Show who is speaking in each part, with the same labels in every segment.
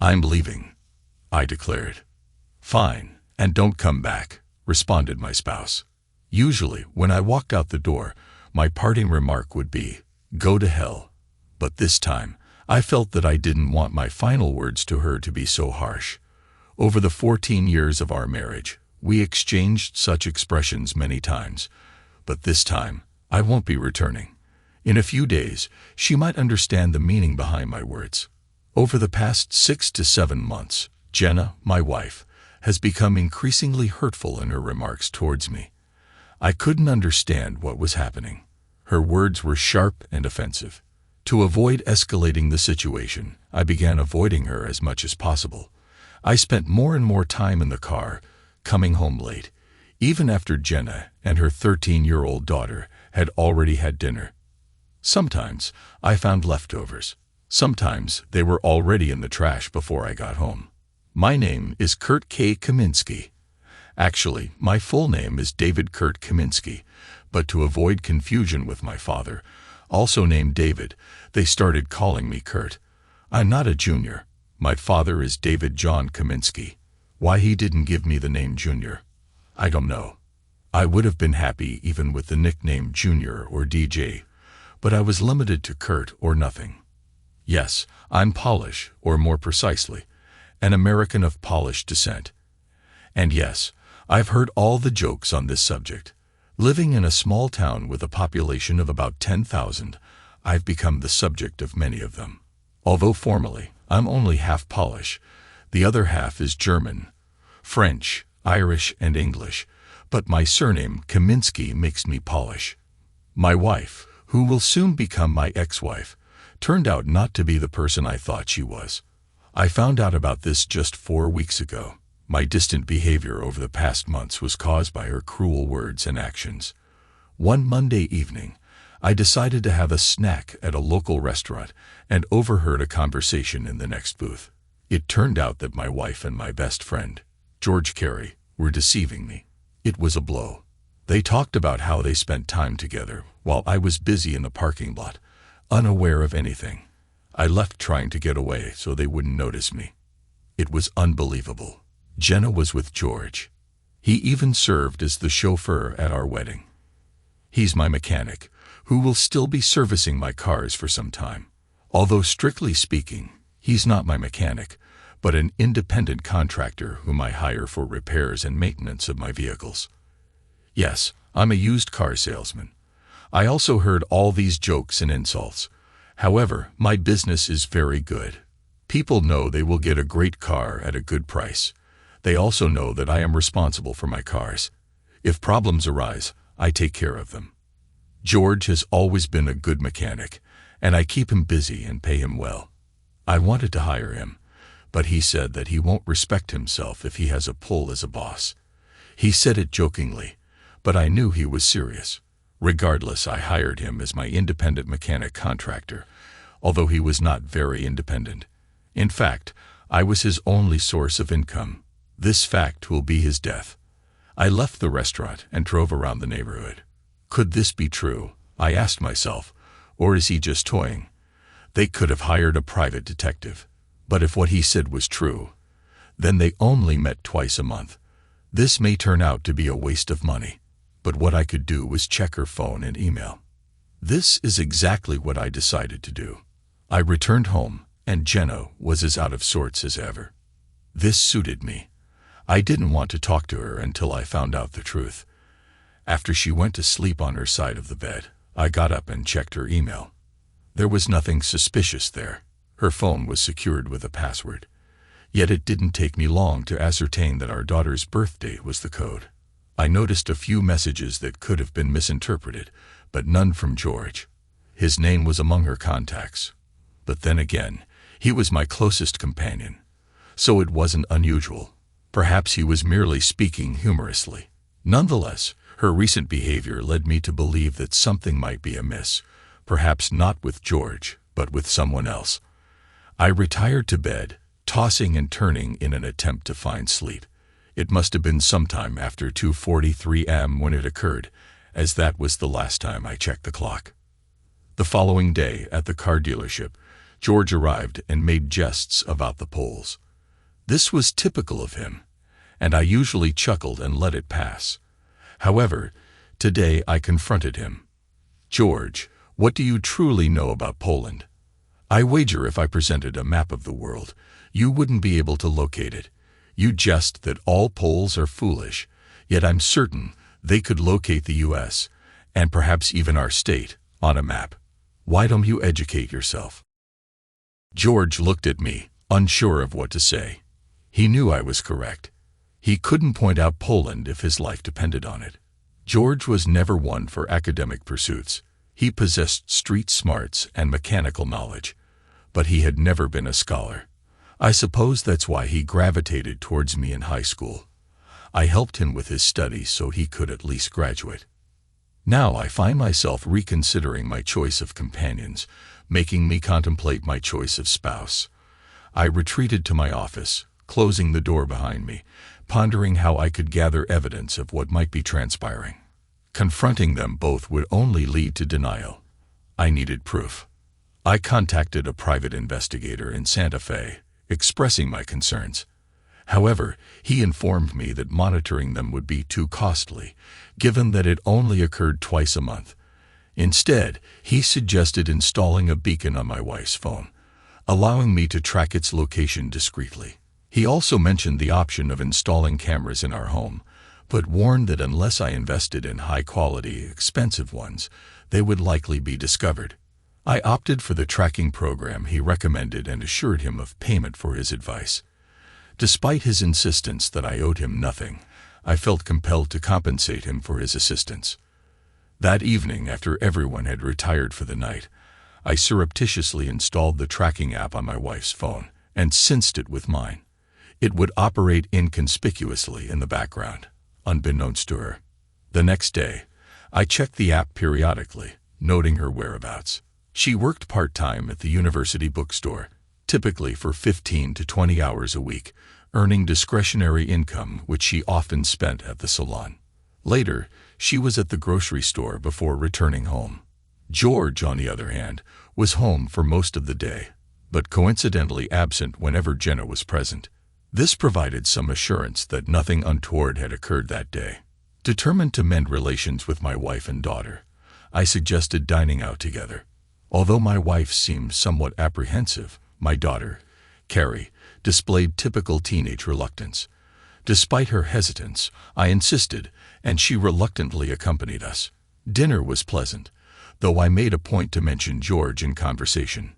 Speaker 1: "I'm leaving," I declared. "Fine, and don't come back," responded my spouse. Usually, when I walked out the door, my parting remark would be, "Go to hell." But this time, I felt that I didn't want my final words to her to be so harsh. Over the 14 years of our marriage, we exchanged such expressions many times, but this time, I won't be returning. In a few days, she might understand the meaning behind my words. Over the past 6 to 7 months, Jenna, my wife, has become increasingly hurtful in her remarks towards me. I couldn't understand what was happening. Her words were sharp and offensive. To avoid escalating the situation, I began avoiding her as much as possible. I spent more and more time in the car, coming home late, even after Jenna and her 13-year-old daughter had already had dinner. Sometimes I found leftovers. Sometimes they were already in the trash before I got home. My name is Kurt K. Kaminsky. Actually, my full name is David Kurt Kaminsky, but to avoid confusion with my father, also named David, they started calling me Kurt. I'm not a junior. My father is David John Kaminsky. Why he didn't give me the name Junior, I don't know. I would have been happy even with the nickname Junior or DJ, but I was limited to Kurt or nothing. Yes, I'm Polish, or more precisely, an American of Polish descent. And yes, I've heard all the jokes on this subject. Living in a small town with a population of about 10,000, I've become the subject of many of them. Although formally, I'm only half Polish, the other half is German, French, Irish, and English, but my surname, Kaminsky, makes me Polish. My wife, who will soon become my ex-wife, turned out not to be the person I thought she was. I found out about this just 4 weeks ago. My distant behavior over the past months was caused by her cruel words and actions. One Monday evening, I decided to have a snack at a local restaurant and overheard a conversation in the next booth. It turned out that my wife and my best friend, George Carey, were deceiving me. It was a blow. They talked about how they spent time together while I was busy in the parking lot, unaware of anything. I left trying to get away so they wouldn't notice me. It was unbelievable. Jenna was with George. He even served as the chauffeur at our wedding. He's my mechanic, who will still be servicing my cars for some time. Although strictly speaking, he's not my mechanic, but an independent contractor whom I hire for repairs and maintenance of my vehicles. Yes, I'm a used car salesman. I also heard all these jokes and insults. However, my business is very good. People know they will get a great car at a good price. They also know that I am responsible for my cars. If problems arise, I take care of them. George has always been a good mechanic, and I keep him busy and pay him well. I wanted to hire him, but he said that he won't respect himself if he has a pull as a boss. He said it jokingly, but I knew he was serious. Regardless, I hired him as my independent mechanic contractor, although he was not very independent. In fact, I was his only source of income. This fact will be his death. I left the restaurant and drove around the neighborhood. Could this be true? I asked myself, or is he just toying? They could have hired a private detective. But if what he said was true, then they only met twice a month. This may turn out to be a waste of money, but what I could do was check her phone and email. This is exactly what I decided to do. I returned home, and Jenna was as out of sorts as ever. This suited me. I didn't want to talk to her until I found out the truth. After she went to sleep on her side of the bed, I got up and checked her email. There was nothing suspicious there. Her phone was secured with a password. Yet it didn't take me long to ascertain that our daughter's birthday was the code. I noticed a few messages that could have been misinterpreted, but none from George. His name was among her contacts. But then again, he was my closest companion, so it wasn't unusual. Perhaps he was merely speaking humorously. Nonetheless, her recent behavior led me to believe that something might be amiss, perhaps not with George, but with someone else. I retired to bed, tossing and turning in an attempt to find sleep. It must have been sometime after 2:43 a.m. when it occurred, as that was the last time I checked the clock. The following day, at the car dealership, George arrived and made jests about the polls. This was typical of him, and I usually chuckled and let it pass. However, today I confronted him. "George, what do you truly know about Poland? I wager if I presented a map of the world, you wouldn't be able to locate it. You jest that all Poles are foolish, yet I'm certain they could locate the U.S., and perhaps even our state, on a map. Why don't you educate yourself?" George looked at me, unsure of what to say. He knew I was correct. He couldn't point out Poland if his life depended on it. George was never one for academic pursuits. He possessed street smarts and mechanical knowledge, but he had never been a scholar. I suppose that's why he gravitated towards me in high school. I helped him with his studies so he could at least graduate. Now I find myself reconsidering my choice of companions, making me contemplate my choice of spouse. I retreated to my office, closing the door behind me, pondering how I could gather evidence of what might be transpiring. Confronting them both would only lead to denial. I needed proof. I contacted a private investigator in Santa Fe, expressing my concerns. However, he informed me that monitoring them would be too costly, given that it only occurred twice a month. Instead, he suggested installing a beacon on my wife's phone, allowing me to track its location discreetly. He also mentioned the option of installing cameras in our home, but warned that unless I invested in high-quality, expensive ones, they would likely be discovered. I opted for the tracking program he recommended and assured him of payment for his advice. Despite his insistence that I owed him nothing, I felt compelled to compensate him for his assistance. That evening, after everyone had retired for the night, I surreptitiously installed the tracking app on my wife's phone and synced it with mine. It would operate inconspicuously in the background, unbeknownst to her. The next day, I checked the app periodically, noting her whereabouts. She worked part-time at the university bookstore, typically for 15 to 20 hours a week, earning discretionary income which she often spent at the salon. Later, she was at the grocery store before returning home. George, on the other hand, was home for most of the day, but coincidentally absent whenever Jenna was present. This provided some assurance that nothing untoward had occurred that day. Determined to mend relations with my wife and daughter, I suggested dining out together. Although my wife seemed somewhat apprehensive, my daughter, Carrie, displayed typical teenage reluctance. Despite her hesitance, I insisted, and she reluctantly accompanied us. Dinner was pleasant, though I made a point to mention George in conversation.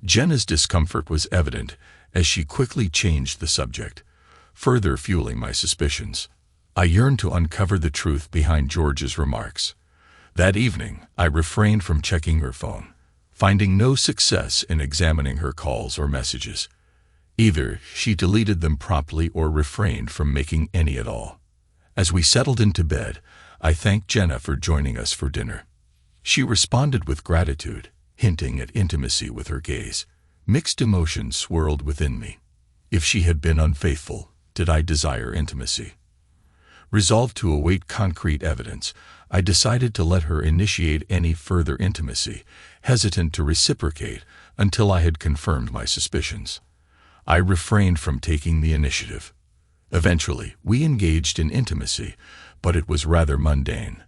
Speaker 1: Jenna's discomfort was evident as she quickly changed the subject, further fueling my suspicions. I yearned to uncover the truth behind George's remarks. That evening, I refrained from checking her phone, finding no success in examining her calls or messages. Either she deleted them promptly or refrained from making any at all. As we settled into bed, I thanked Jenna for joining us for dinner. She responded with gratitude, hinting at intimacy with her gaze. Mixed emotions swirled within me. If she had been unfaithful, did I desire intimacy? Resolved to await concrete evidence, I decided to let her initiate any further intimacy, hesitant to reciprocate until I had confirmed my suspicions. I refrained from taking the initiative. Eventually, we engaged in intimacy, but it was rather mundane.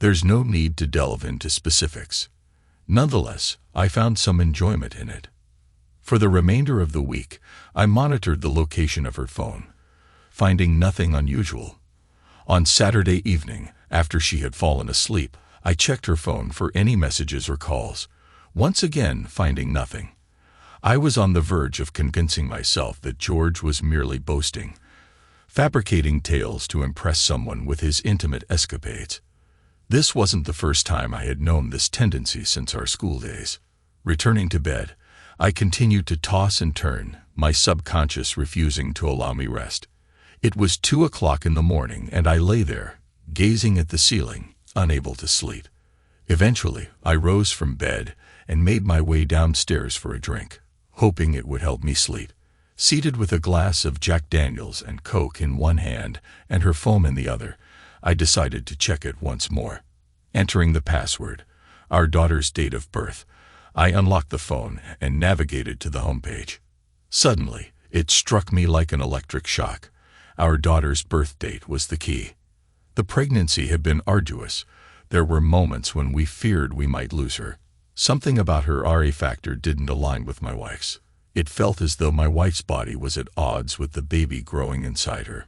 Speaker 1: There's no need to delve into specifics. Nonetheless, I found some enjoyment in it. For the remainder of the week, I monitored the location of her phone, finding nothing unusual. On Saturday evening, after she had fallen asleep, I checked her phone for any messages or calls, once again finding nothing. I was on the verge of convincing myself that George was merely boasting, fabricating tales to impress someone with his intimate escapades. This wasn't the first time I had known this tendency since our school days. Returning to bed, I continued to toss and turn, my subconscious refusing to allow me rest. It was 2 o'clock in the morning, and I lay there, gazing at the ceiling, unable to sleep. Eventually, I rose from bed and made my way downstairs for a drink, hoping it would help me sleep. Seated with a glass of Jack Daniels and Coke in one hand and her phone in the other, I decided to check it once more. Entering the password, our daughter's date of birth, I unlocked the phone and navigated to the homepage. Suddenly, it struck me like an electric shock. Our daughter's birth date was the key. The pregnancy had been arduous. There were moments when we feared we might lose her. Something about her RA factor didn't align with my wife's. It felt as though my wife's body was at odds with the baby growing inside her.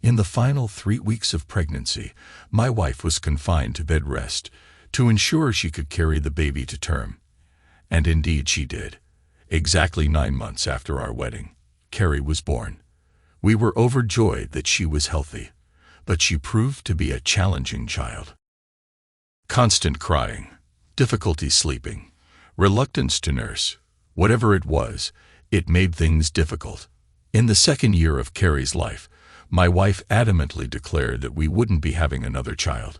Speaker 1: In the final 3 weeks of pregnancy, my wife was confined to bed rest to ensure she could carry the baby to term. And indeed she did. Exactly 9 months after our wedding, Carrie was born. We were overjoyed that she was healthy, but she proved to be a challenging child. Constant crying, difficulty sleeping, reluctance to nurse. Whatever it was, it made things difficult. In the second year of Carrie's life, my wife adamantly declared that we wouldn't be having another child.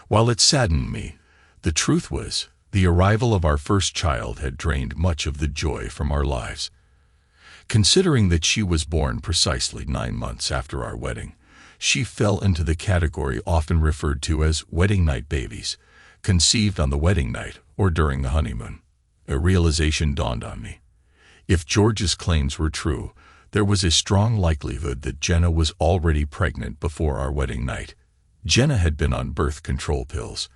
Speaker 1: While it saddened me, the truth was, the arrival of our first child had drained much of the joy from our lives. Considering that she was born precisely 9 months after our wedding, she fell into the category often referred to as wedding night babies, conceived on the wedding night or during the honeymoon. A realization dawned on me. If George's claims were true, there was a strong likelihood that Jenna was already pregnant before our wedding night. Jenna had been on birth control pills,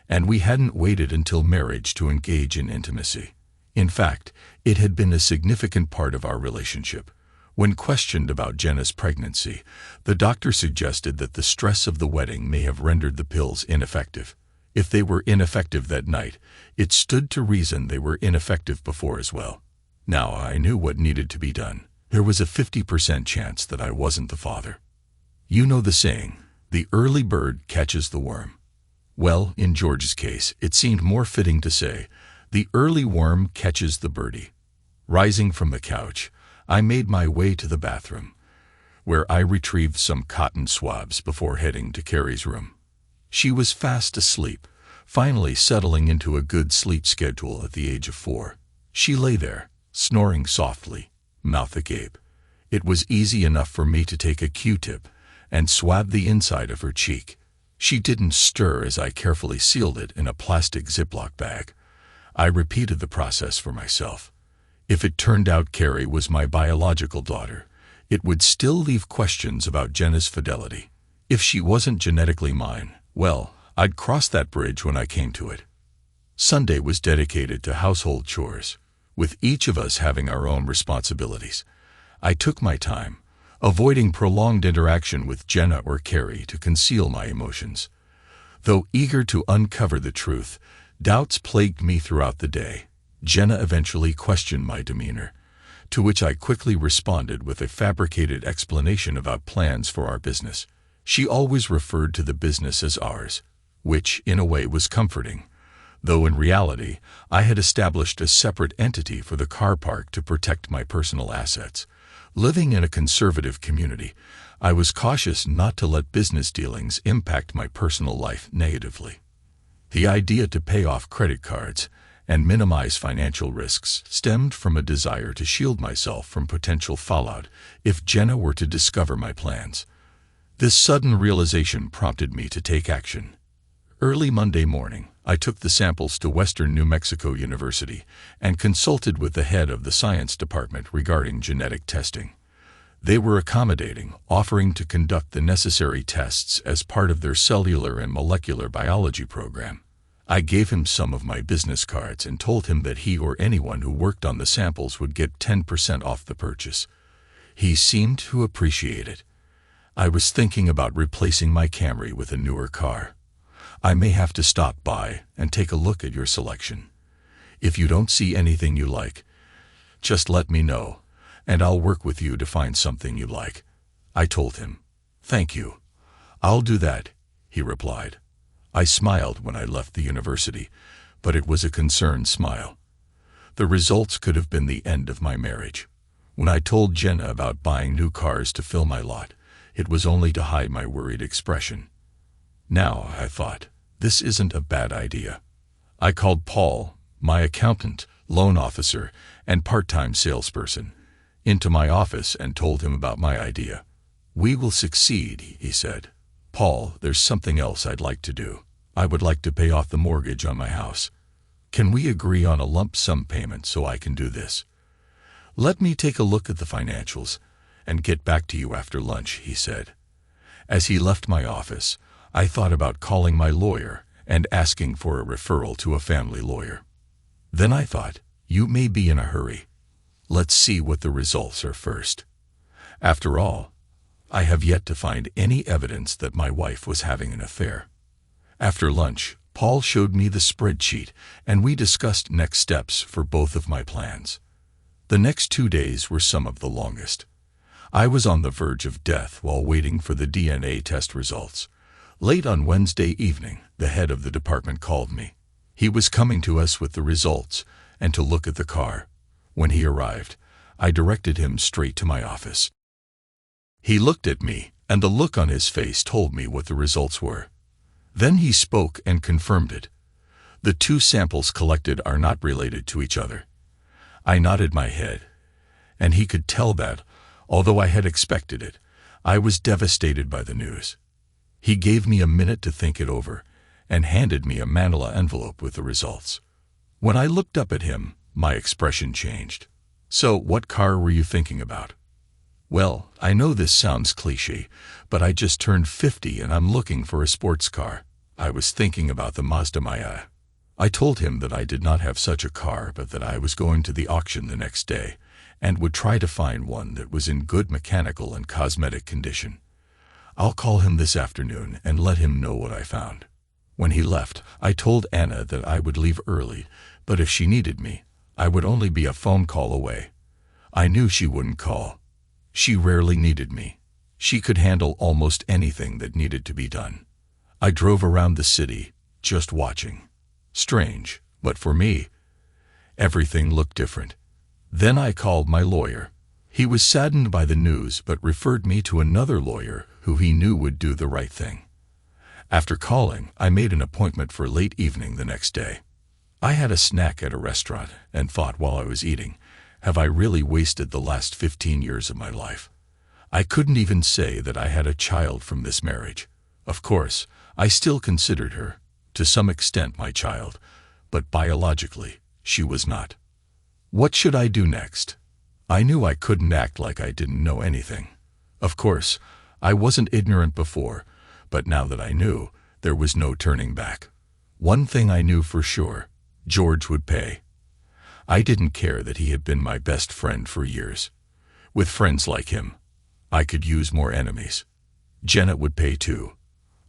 Speaker 1: and we hadn't waited until marriage to engage in intimacy. In fact, it had been a significant part of our relationship. When questioned about Jenna's pregnancy, the doctor suggested that the stress of the wedding may have rendered the pills ineffective. If they were ineffective that night, it stood to reason they were ineffective before as well. Now I knew what needed to be done. There was a 50% chance that I wasn't the father. You know the saying, the early bird catches the worm. Well, in George's case, it seemed more fitting to say, the early worm catches the birdie. Rising from the couch, I made my way to the bathroom, where I retrieved some cotton swabs before heading to Carrie's room. She was fast asleep, finally settling into a good sleep schedule at the age of 4. She lay there, snoring softly, mouth agape. It was easy enough for me to take a Q-tip and swab the inside of her cheek. She didn't stir as I carefully sealed it in a plastic Ziploc bag. I repeated the process for myself. If it turned out Carrie was my biological daughter, it would still leave questions about Jenna's fidelity. If she wasn't genetically mine, well, I'd cross that bridge when I came to it. Sunday was dedicated to household chores, with each of us having our own responsibilities. I took my time, avoiding prolonged interaction with Jenna or Carrie to conceal my emotions. Though eager to uncover the truth, doubts plagued me throughout the day. Jenna eventually questioned my demeanor, to which I quickly responded with a fabricated explanation about plans for our business. She always referred to the business as ours, which, in a way, was comforting, though in reality, I had established a separate entity for the car park to protect my personal assets. Living in a conservative community, I was cautious not to let business dealings impact my personal life negatively. The idea to pay off credit cards and minimize financial risks stemmed from a desire to shield myself from potential fallout if Jenna were to discover my plans. This sudden realization prompted me to take action. Early Monday morning, I took the samples to Western New Mexico University and consulted with the head of the science department regarding genetic testing. They were accommodating, offering to conduct the necessary tests as part of their cellular and molecular biology program. I gave him some of my business cards and told him that he or anyone who worked on the samples would get 10% off the purchase. He seemed to appreciate it. I was thinking about replacing my Camry with a newer car. I may have to stop by and take a look at your selection. If you don't see anything you like, just let me know, and I'll work with you to find something you like. I told him. Thank you. I'll do that, he replied. I smiled when I left the university, but it was a concerned smile. The results could have been the end of my marriage. When I told Jenna about buying new cars to fill my lot, it was only to hide my worried expression. Now, I thought, this isn't a bad idea. I called Paul, my accountant, loan officer, and part-time salesperson, into my office and told him about my idea. We will succeed, he said. Paul, there's something else I'd like to do. I would like to pay off the mortgage on my house. Can we agree on a lump sum payment so I can do this? Let me take a look at the financials and get back to you after lunch, he said. As he left my office, I thought about calling my lawyer and asking for a referral to a family lawyer. Then I thought, you may be in a hurry. Let's see what the results are first. After all, I have yet to find any evidence that my wife was having an affair. After lunch, Paul showed me the spreadsheet, and we discussed next steps for both of my plans. The next 2 days were some of the longest. I was on the verge of death while waiting for the DNA test results. Late on Wednesday evening, the head of the department called me. He was coming to us with the results and to look at the car. When he arrived, I directed him straight to my office. He looked at me, and the look on his face told me what the results were. Then he spoke and confirmed it. The two samples collected are not related to each other. I nodded my head, and he could tell that, although I had expected it, I was devastated by the news. He gave me a minute to think it over and handed me a manila envelope with the results. When I looked up at him, my expression changed. So, what car were you thinking about? Well, I know this sounds cliché, but I just turned 50 and I'm looking for a sports car. I was thinking about the Mazda Miata. I told him that I did not have such a car, but that I was going to the auction the next day and would try to find one that was in good mechanical and cosmetic condition. I'll call him this afternoon and let him know what I found. When he left, I told Anna that I would leave early, but if she needed me, I would only be a phone call away. I knew she wouldn't call. She rarely needed me. She could handle almost anything that needed to be done. I drove around the city, just watching. Strange, but for me, everything looked different. Then I called my lawyer. He was saddened by the news but referred me to another lawyer who he knew would do the right thing. After calling, I made an appointment for late evening the next day. I had a snack at a restaurant and thought while I was eating, have I really wasted the last 15 years of my life? I couldn't even say that I had a child from this marriage. Of course, I still considered her, to some extent, my child, but biologically, she was not. What should I do next? I knew I couldn't act like I didn't know anything. Of course, I wasn't ignorant before, but now that I knew, there was no turning back. One thing I knew for sure, George would pay. I didn't care that he had been my best friend for years. With friends like him, I could use more enemies. Janet would pay too.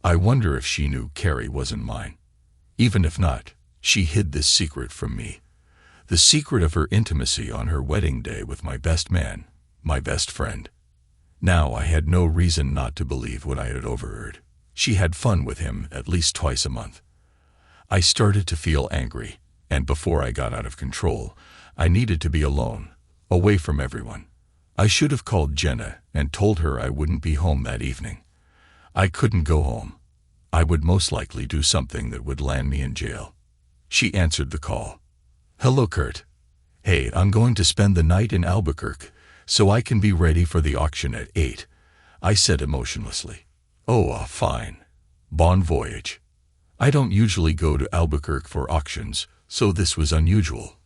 Speaker 1: I wonder if she knew Carrie wasn't mine. Even if not, she hid this secret from me. The secret of her intimacy on her wedding day with my best man, my best friend. Now I had no reason not to believe what I had overheard. She had fun with him at least twice a month. I started to feel angry, and before I got out of control, I needed to be alone, away from everyone. I should have called Jenna and told her I wouldn't be home that evening. I couldn't go home. I would most likely do something that would land me in jail. She answered the call. Hello, Kurt. Hey, I'm going to spend the night in Albuquerque, so I can be ready for the auction at 8, I said emotionlessly. Oh, fine. Bon voyage. I don't usually go to Albuquerque for auctions, so this was unusual.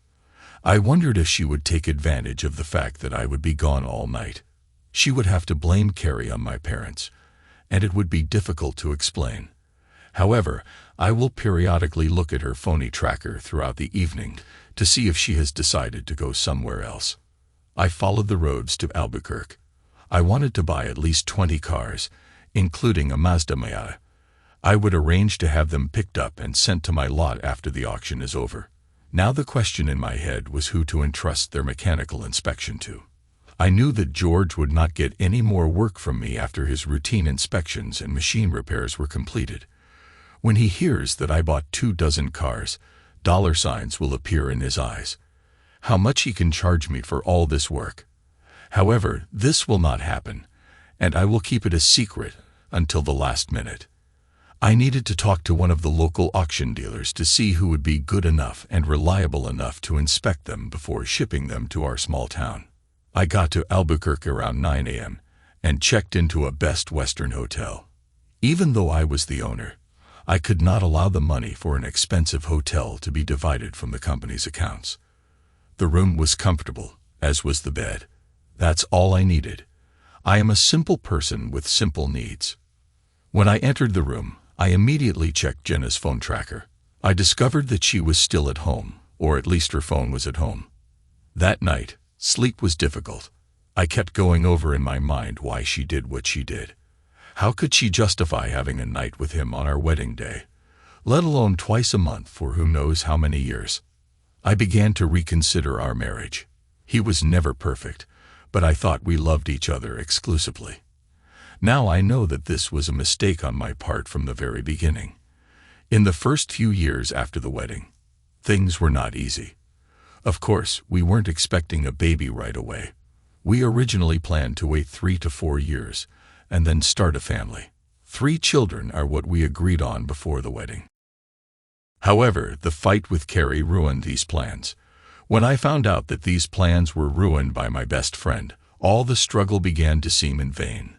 Speaker 1: I wondered if she would take advantage of the fact that I would be gone all night. She would have to blame Carrie on my parents, and it would be difficult to explain. However, I will periodically look at her phony tracker throughout the evening to see if she has decided to go somewhere else. I followed the roads to Albuquerque. I wanted to buy at least 20 cars, including a Mazda Miata. I would arrange to have them picked up and sent to my lot after the auction is over. Now the question in my head was who to entrust their mechanical inspection to. I knew that George would not get any more work from me after his routine inspections and machine repairs were completed. When he hears that I bought 24 cars, dollar signs will appear in his eyes. How much he can charge me for all this work. However, this will not happen, and I will keep it a secret until the last minute. I needed to talk to one of the local auction dealers to see who would be good enough and reliable enough to inspect them before shipping them to our small town. I got to Albuquerque around 9 a.m. and checked into a Best Western hotel. Even though I was the owner, I could not allow the money for an expensive hotel to be divided from the company's accounts. The room was comfortable, as was the bed. That's all I needed. I am a simple person with simple needs. When I entered the room, I immediately checked Jenna's phone tracker. I discovered that she was still at home, or at least her phone was at home. That night, sleep was difficult. I kept going over in my mind why she did what she did. How could she justify having a night with him on our wedding day, let alone twice a month for who knows how many years? I began to reconsider our marriage. He was never perfect, but I thought we loved each other exclusively. Now I know that this was a mistake on my part from the very beginning. In the first few years after the wedding, things were not easy. Of course, we weren't expecting a baby right away. We originally planned to wait 3 to 4 years and then start a family. 3 children are what we agreed on before the wedding. However, the fight with Carrie ruined these plans. When I found out that these plans were ruined by my best friend, all the struggle began to seem in vain.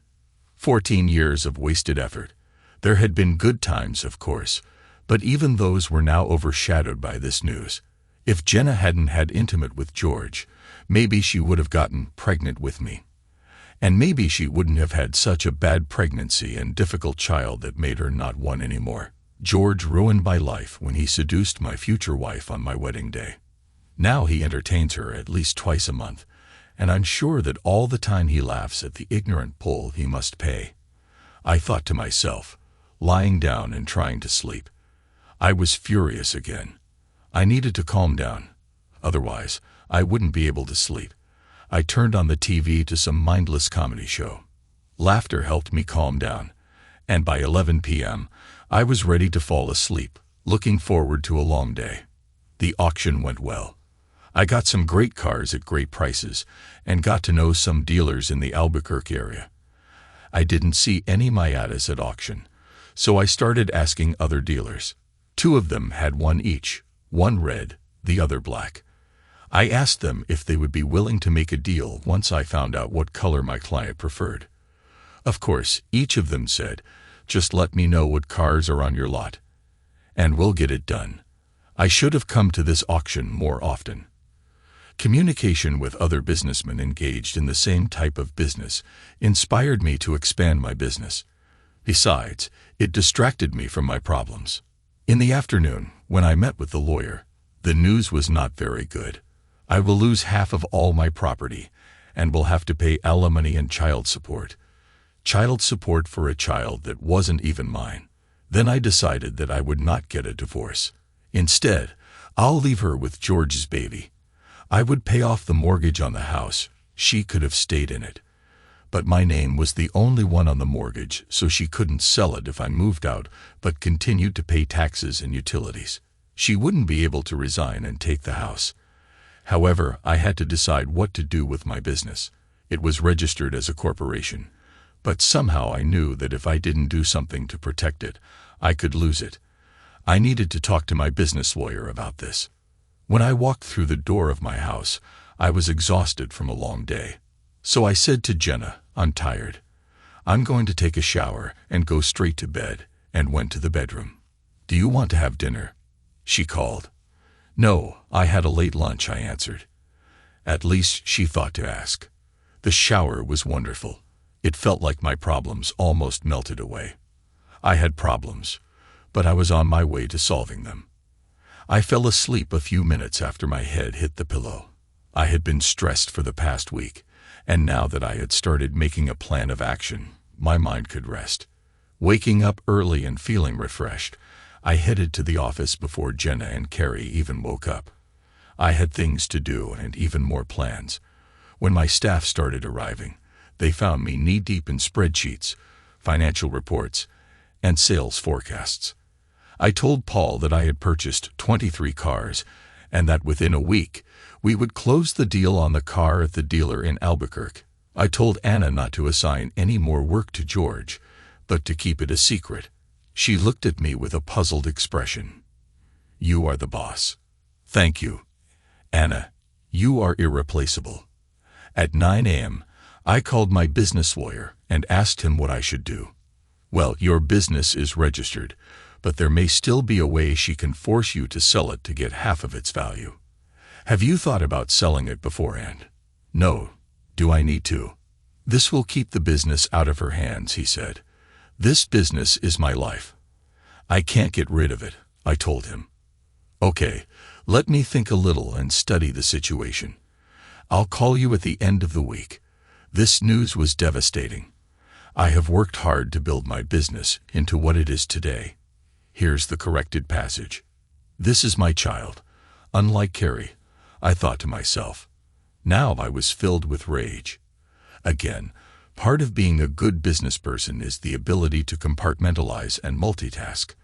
Speaker 1: 14 years of wasted effort. There had been good times, of course, but even those were now overshadowed by this news. If Jenna hadn't had intimate with George, maybe she would have gotten pregnant with me. And maybe she wouldn't have had such a bad pregnancy and difficult child that made her not one anymore. George ruined my life when he seduced my future wife on my wedding day. Now he entertains her at least twice a month, and I'm sure that all the time he laughs at the ignorant pull he must pay. I thought to myself, lying down and trying to sleep. I was furious again. I needed to calm down. Otherwise, I wouldn't be able to sleep. I turned on the TV to some mindless comedy show. Laughter helped me calm down, and by 11 p.m., I was ready to fall asleep, looking forward to a long day. The auction went well. I got some great cars at great prices and got to know some dealers in the Albuquerque area. I didn't see any Miatas at auction, so I started asking other dealers. 2 of them had one each, one red, the other black. I asked them if they would be willing to make a deal once I found out what color my client preferred. Of course, each of them said, "Just let me know what cars are on your lot, and we'll get it done." I should have come to this auction more often. Communication with other businessmen engaged in the same type of business inspired me to expand my business. Besides, it distracted me from my problems. In the afternoon, when I met with the lawyer, the news was not very good. I will lose half of all my property and will have to pay alimony and child support. Child support for a child that wasn't even mine. Then I decided that I would not get a divorce. Instead, I'll leave her with George's baby. I would pay off the mortgage on the house. She could have stayed in it. But my name was the only one on the mortgage, so she couldn't sell it if I moved out, but continued to pay taxes and utilities. She wouldn't be able to resign and take the house. However, I had to decide what to do with my business. It was registered as a corporation, but somehow I knew that if I didn't do something to protect it, I could lose it. I needed to talk to my business lawyer about this. When I walked through the door of my house, I was exhausted from a long day. So I said to Jenna, "I'm tired. I'm going to take a shower and go straight to bed," and went to the bedroom. "Do you want to have dinner?" she called. "No, I had a late lunch," I answered. At least she thought to ask. The shower was wonderful. It felt like my problems almost melted away. I had problems, but I was on my way to solving them. I fell asleep a few minutes after my head hit the pillow. I had been stressed for the past week, and now that I had started making a plan of action, my mind could rest. Waking up early and feeling refreshed, I headed to the office before Jenna and Carrie even woke up. I had things to do and even more plans. When my staff started arriving, they found me knee-deep in spreadsheets, financial reports, and sales forecasts. I told Paul that I had purchased 23 cars and that within a week, we would close the deal on the car at the dealer in Albuquerque. I told Anna not to assign any more work to George, but to keep it a secret. She looked at me with a puzzled expression. "You are the boss." "Thank you, Anna. You are irreplaceable." At 9 a.m., I called my business lawyer and asked him what I should do. "Well, your business is registered, but there may still be a way she can force you to sell it to get half of its value. Have you thought about selling it beforehand? No. Do I need to? This will keep the business out of her hands, he said. This business is my life. I can't get rid of it, I told him. Okay, let me think a little and study the situation. I'll call you at the end of the week. This news was devastating. I have worked hard to build my business into what it is today. Here's the corrected passage. This is my child. Unlike Carrie, I thought to myself. Now I was filled with rage. Again, part of being a good business person is the ability to compartmentalize and multitask.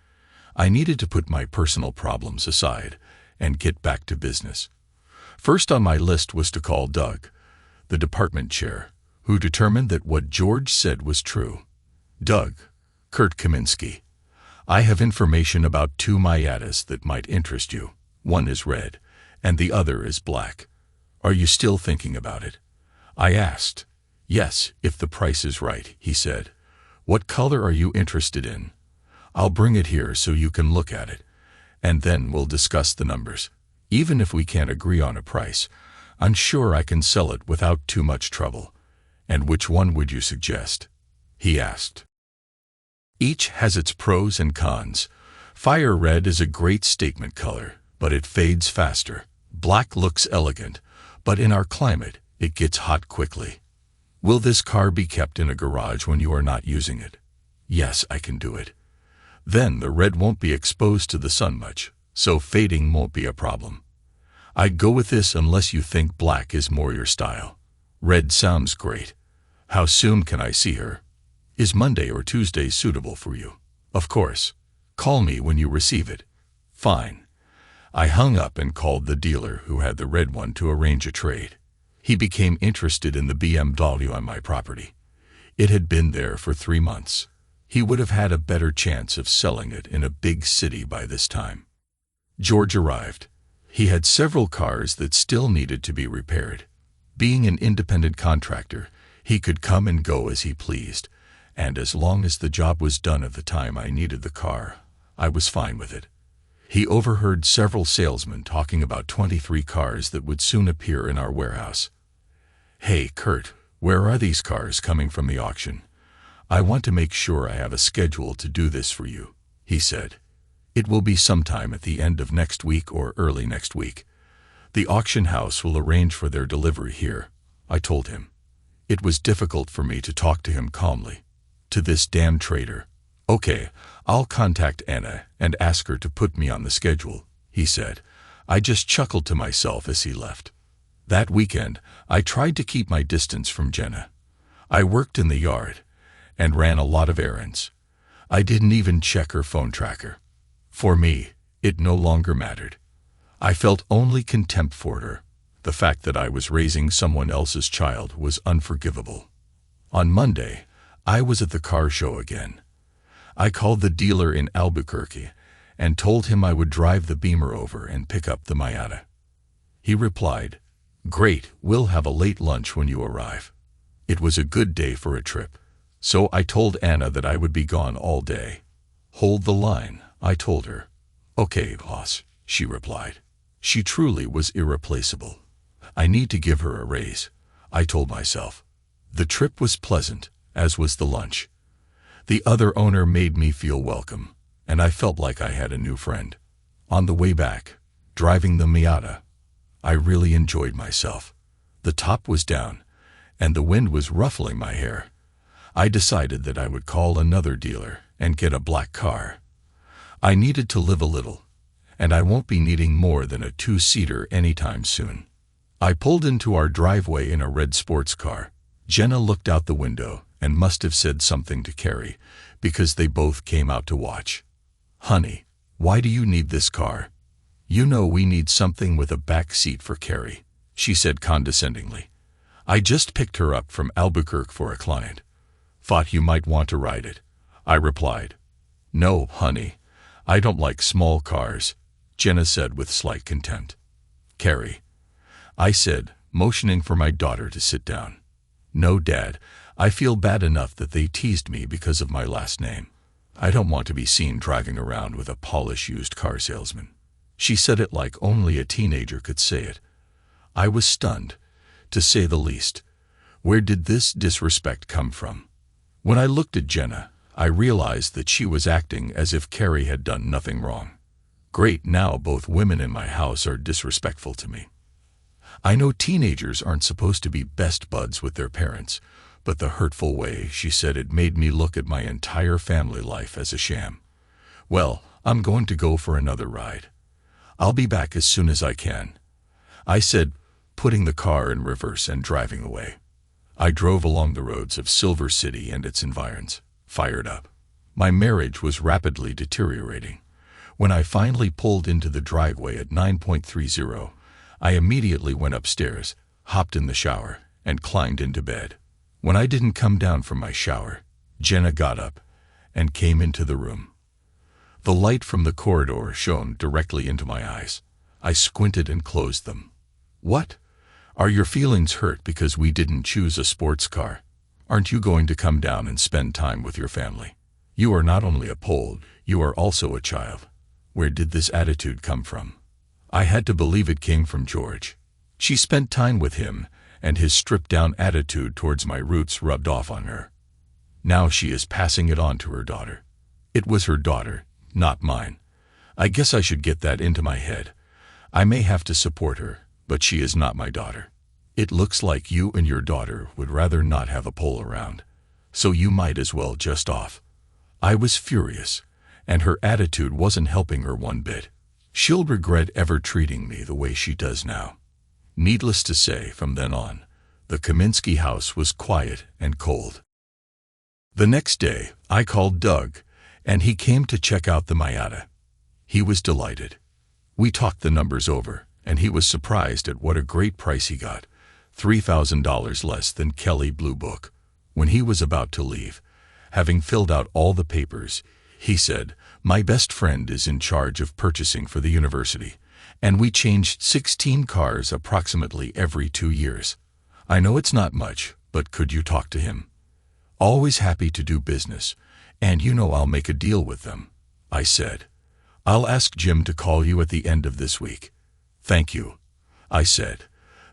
Speaker 1: I needed to put my personal problems aside and get back to business. First on my list was to call Doug, the department chair, who determined that what George said was true. Doug, Kurt Kaminsky, I have information about 2 Miatas that might interest you. One is red, and the other is black. Are you still thinking about it? I asked. Yes, if the price is right, he said. What color are you interested in? I'll bring it here so you can look at it, and then we'll discuss the numbers. Even if we can't agree on a price, I'm sure I can sell it without too much trouble. And which one would you suggest? He asked. Each has its pros and cons. Fire red is a great statement color, but it fades faster. Black looks elegant, but in our climate, it gets hot quickly. Will this car be kept in a garage when you are not using it? Yes, I can do it. Then the red won't be exposed to the sun much, so fading won't be a problem. I'd go with this unless you think black is more your style. Red sounds great. How soon can I see her? Is Monday or Tuesday suitable for you? Of course. Call me when you receive it. Fine. I hung up and called the dealer who had the red one to arrange a trade. He became interested in the BMW on my property. It had been there for 3 months. He would have had a better chance of selling it in a big city by this time. George arrived. He had several cars that still needed to be repaired. Being an independent contractor, he could come and go as he pleased, and as long as the job was done at the time I needed the car, I was fine with it. He overheard several salesmen talking about 23 cars that would soon appear in our warehouse. Hey, Kurt, where are these cars coming from the auction? I want to make sure I have a schedule to do this for you, he said. It will be sometime at the end of next week or early next week. The auction house will arrange for their delivery here, I told him. It was difficult for me to talk to him calmly. To this damn traitor. Okay, I'll contact Anna and ask her to put me on the schedule, he said. I just chuckled to myself as he left. That weekend, I tried to keep my distance from Jenna. I worked in the yard and ran a lot of errands. I didn't even check her phone tracker. For me, it no longer mattered. I felt only contempt for her. The fact that I was raising someone else's child was unforgivable. On Monday, I was at the car show again. I called the dealer in Albuquerque and told him I would drive the Beamer over and pick up the Miata. He replied, "Great, we'll have a late lunch when you arrive." It was a good day for a trip, so I told Anna that I would be gone all day. "Hold the line," I told her. "Okay, boss," she replied. She truly was irreplaceable. I need to give her a raise, I told myself. The trip was pleasant, as was the lunch. The other owner made me feel welcome, and I felt like I had a new friend. On the way back, driving the Miata, I really enjoyed myself. The top was down, and the wind was ruffling my hair. I decided that I would call another dealer and get a black car. I needed to live a little, and I won't be needing more than a 2-seater anytime soon. I pulled into our driveway in a red sports car. Jenna looked out the window and must have said something to Carrie, because they both came out to watch. "Honey, why do you need this car?" "You know we need something with a back seat for Carrie," she said condescendingly. "I just picked her up from Albuquerque for a client. Thought you might want to ride it," I replied. "No, honey, I don't like small cars," Jenna said with slight contempt. "Carrie," I said, motioning for my daughter to sit down. "No, Dad, I feel bad enough that they teased me because of my last name. I don't want to be seen driving around with a polished used car salesman. She said it like only a teenager could say it. I was stunned, to say the least. Where did this disrespect come from? When I looked at Jenna, I realized that she was acting as if Carrie had done nothing wrong. Great, now both women in my house are disrespectful to me. I know teenagers aren't supposed to be best buds with their parents, but the hurtful way she said it made me look at my entire family life as a sham. Well, I'm going to go for another ride. I'll be back as soon as I can, I said, putting the car in reverse and driving away. I drove along the roads of Silver City and its environs, fired up. My marriage was rapidly deteriorating. When I finally pulled into the driveway at 9:30, I immediately went upstairs, hopped in the shower, and climbed into bed. When I didn't come down from my shower, Jenna got up and came into the room. The light from the corridor shone directly into my eyes. I squinted and closed them. What? Are your feelings hurt because we didn't choose a sports car? Aren't you going to come down and spend time with your family? You are not only a Pole, you are also a child. Where did this attitude come from? I had to believe it came from George. She spent time with him, and his stripped-down attitude towards my roots rubbed off on her. Now she is passing it on to her daughter. It was her daughter, not mine. I guess I should get that into my head. I may have to support her, but she is not my daughter. It looks like you and your daughter would rather not have a Pole around, so you might as well just off. I was furious, and her attitude wasn't helping her one bit. She'll regret ever treating me the way she does now. Needless to say, from then on, the Kaminsky house was quiet and cold. The next day, I called Doug, and he came to check out the Miata. He was delighted. We talked the numbers over, and he was surprised at what a great price he got, $3,000 less than Kelly Blue Book. When he was about to leave, having filled out all the papers, he said, "My best friend is in charge of purchasing for the university, and we changed 16 cars approximately every 2 years. I know it's not much, but could you talk to him? Always happy to do business, and you know I'll make a deal with them," I said. "I'll ask Jim to call you at the end of this week." "Thank you," I said.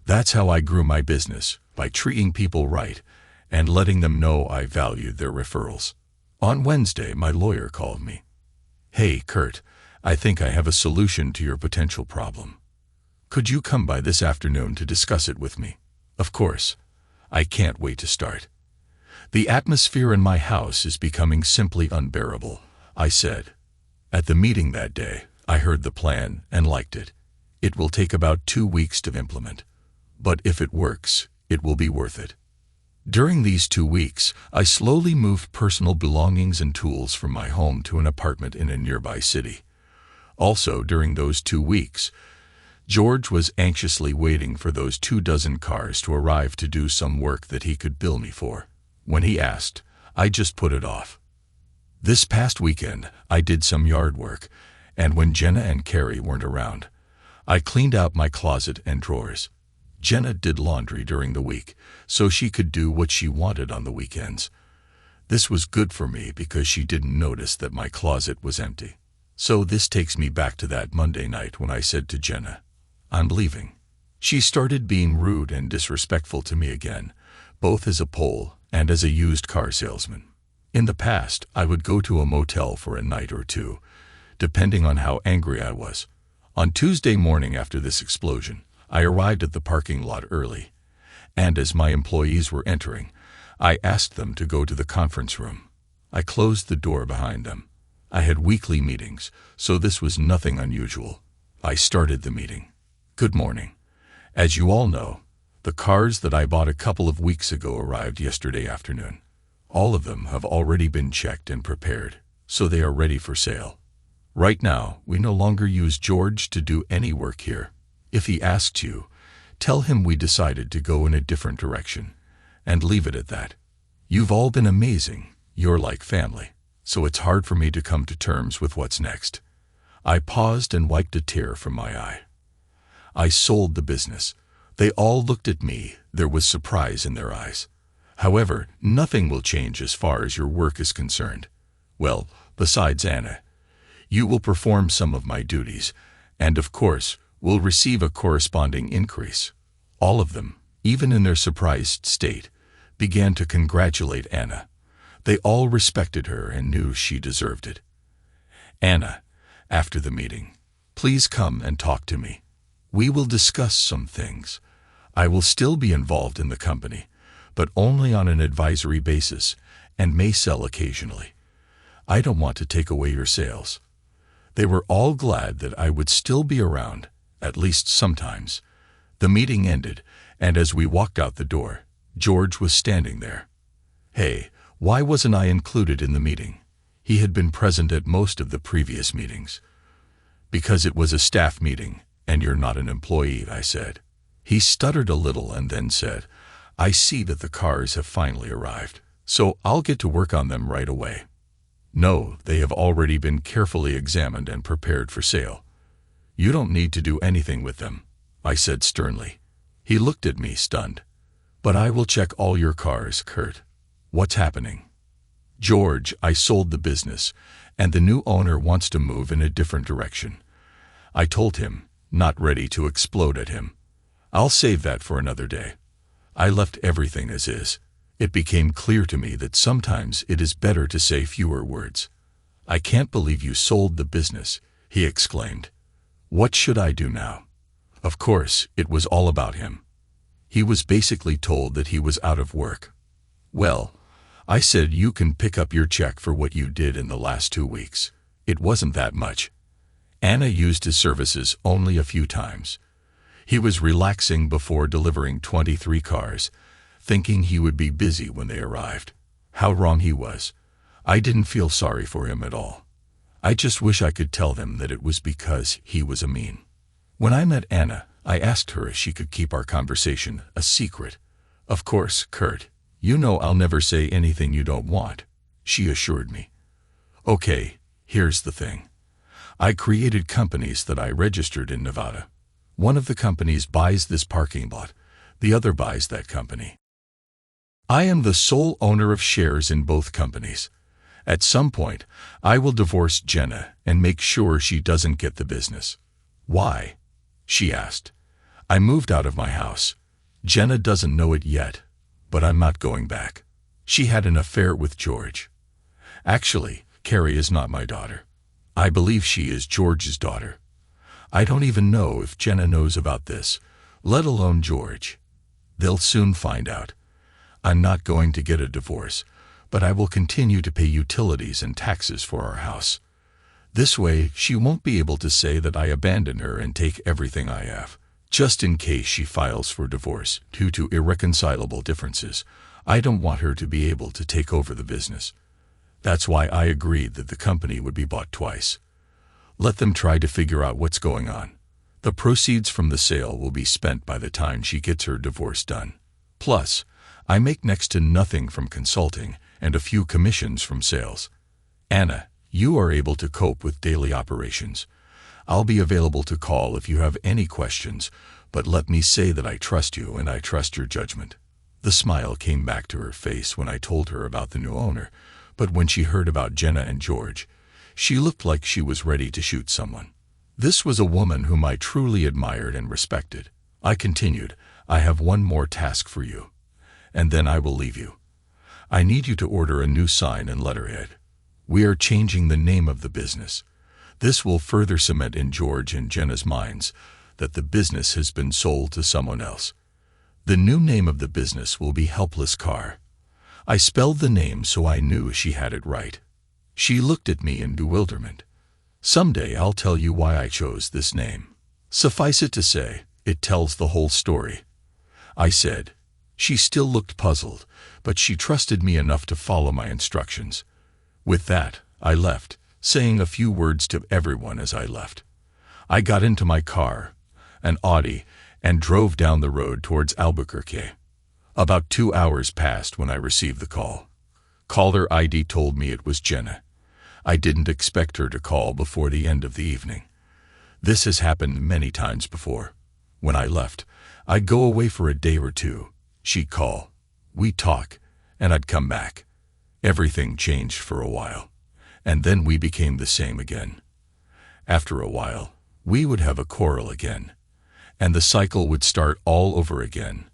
Speaker 1: That's how I grew my business, by treating people right and letting them know I valued their referrals. On Wednesday, my lawyer called me. "Hey, Kurt, I think I have a solution to your potential problem. Could you come by this afternoon to discuss it with me?" "Of course. I can't wait to start." "The atmosphere in my house is becoming simply unbearable," I said. At the meeting that day, I heard the plan and liked it. It will take about 2 weeks to implement, but if it works, it will be worth it. During these 2 weeks, I slowly moved personal belongings and tools from my home to an apartment in a nearby city. Also, during those 2 weeks, George was anxiously waiting for those 24 cars to arrive to do some work that he could bill me for. When he asked, I just put it off. This past weekend, I did some yard work, and when Jenna and Carrie weren't around, I cleaned out my closet and drawers. Jenna did laundry during the week, so she could do what she wanted on the weekends. This was good for me because she didn't notice that my closet was empty. So this takes me back to that Monday night when I said to Jenna, "I'm leaving." She started being rude and disrespectful to me again, both as a Pole and as a used car salesman. In the past, I would go to a motel for a night or two, depending on how angry I was. On Tuesday morning after this explosion, I arrived at the parking lot early, and as my employees were entering, I asked them to go to the conference room. I closed the door behind them. I had weekly meetings, so this was nothing unusual. I started the meeting. "Good morning. As you all know, the cars that I bought a couple of weeks ago arrived yesterday afternoon. All of them have already been checked and prepared, so they are ready for sale. Right now, we no longer use George to do any work here. If he asks you, tell him we decided to go in a different direction, and leave it at that. You've all been amazing. You're like family, so it's hard for me to come to terms with what's next." I paused and wiped a tear from my eye. I sold the business. They all looked at me. There was surprise in their eyes. "However, nothing will change as far as your work is concerned." "Well, Besides Anna, you will perform some of my duties, and of course, will receive a corresponding increase. All of them, even in their surprised state, began to congratulate Anna. They all respected her and knew she deserved it. Anna, after the meeting, please come and talk to me. We will discuss some things. I will still be involved in the company, but only on an advisory basis and may sell occasionally. I don't want to take away your sales. They were all glad that I would still be around, at least sometimes. The meeting ended, and as we walked out the door, George was standing there. Hey, why wasn't I included in the meeting? He had been present at most of the previous meetings. Because it was a staff meeting, and you're not an employee, I said. He stuttered a little and then said, I see that the cars have finally arrived, so I'll get to work on them right away. No, they have already been carefully examined and prepared for sale. You don't need to do anything with them, I said sternly. He looked at me stunned. But I will check all your cars, Kurt. What's happening? George, I sold the business, and the new owner wants to move in a different direction. I told him, not ready to explode at him. I'll save that for another day. I left everything as is. It became clear to me that sometimes it is better to say fewer words. I can't believe you sold the business, he exclaimed. What should I do now? Of course, it was all about him. He was basically told that he was out of work. Well, I said you can pick up your check for what you did in the last 2 weeks. It wasn't that much. Anna used his services only a few times. He was relaxing before delivering 23 cars, thinking he would be busy when they arrived. How wrong he was. I didn't feel sorry for him at all. I just wish I could tell them that it was because he was a mean. When I met Anna, I asked her if she could keep our conversation a secret. Of course, Kurt, you know I'll never say anything you don't want, she assured me. Okay, here's the thing. I created companies that I registered in Nevada. One of the companies buys this parking lot, the other buys that company. I am the sole owner of shares in both companies. At some point, I will divorce Jenna and make sure she doesn't get the business. Why? She asked. I moved out of my house. Jenna doesn't know it yet, but I'm not going back. She had an affair with George. Actually, Carrie is not my daughter. I believe she is George's daughter. I don't even know if Jenna knows about this, let alone George. They'll soon find out. I'm not going to get a divorce, but I will continue to pay utilities and taxes for our house. This way, she won't be able to say that I abandoned her and take everything I have. Just in case she files for divorce due to irreconcilable differences, I don't want her to be able to take over the business. That's why I agreed that the company would be bought twice. Let them try to figure out what's going on. The proceeds from the sale will be spent by the time she gets her divorce done. Plus, I make next to nothing from consulting and a few commissions from sales. Anna, you are able to cope with daily operations. I'll be available to call if you have any questions, but let me say that I trust you and I trust your judgment. The smile came back to her face when I told her about the new owner, but when she heard about Jenna and George, she looked like she was ready to shoot someone. This was a woman whom I truly admired and respected. I continued, I have one more task for you, and then I will leave you. I need you to order a new sign and letterhead. We are changing the name of the business. This will further cement in George and Jenna's minds that the business has been sold to someone else. The new name of the business will be Helpless Car. I spelled the name so I knew she had it right. She looked at me in bewilderment. Someday I'll tell you why I chose this name. Suffice it to say, it tells the whole story. I said. She still looked puzzled, but she trusted me enough to follow my instructions. With that, I left, saying a few words to everyone as I left. I got into my car, an Audi, and drove down the road towards Albuquerque. About 2 hours passed when I received the call. Caller ID told me it was Jenna. I didn't expect her to call before the end of the evening. This has happened many times before. When I left, I'd go away for a day or two. She'd call. We'd talk, and I'd come back. Everything changed for a while. and then we became the same again. After a while, we would have a quarrel again, and the cycle would start all over again.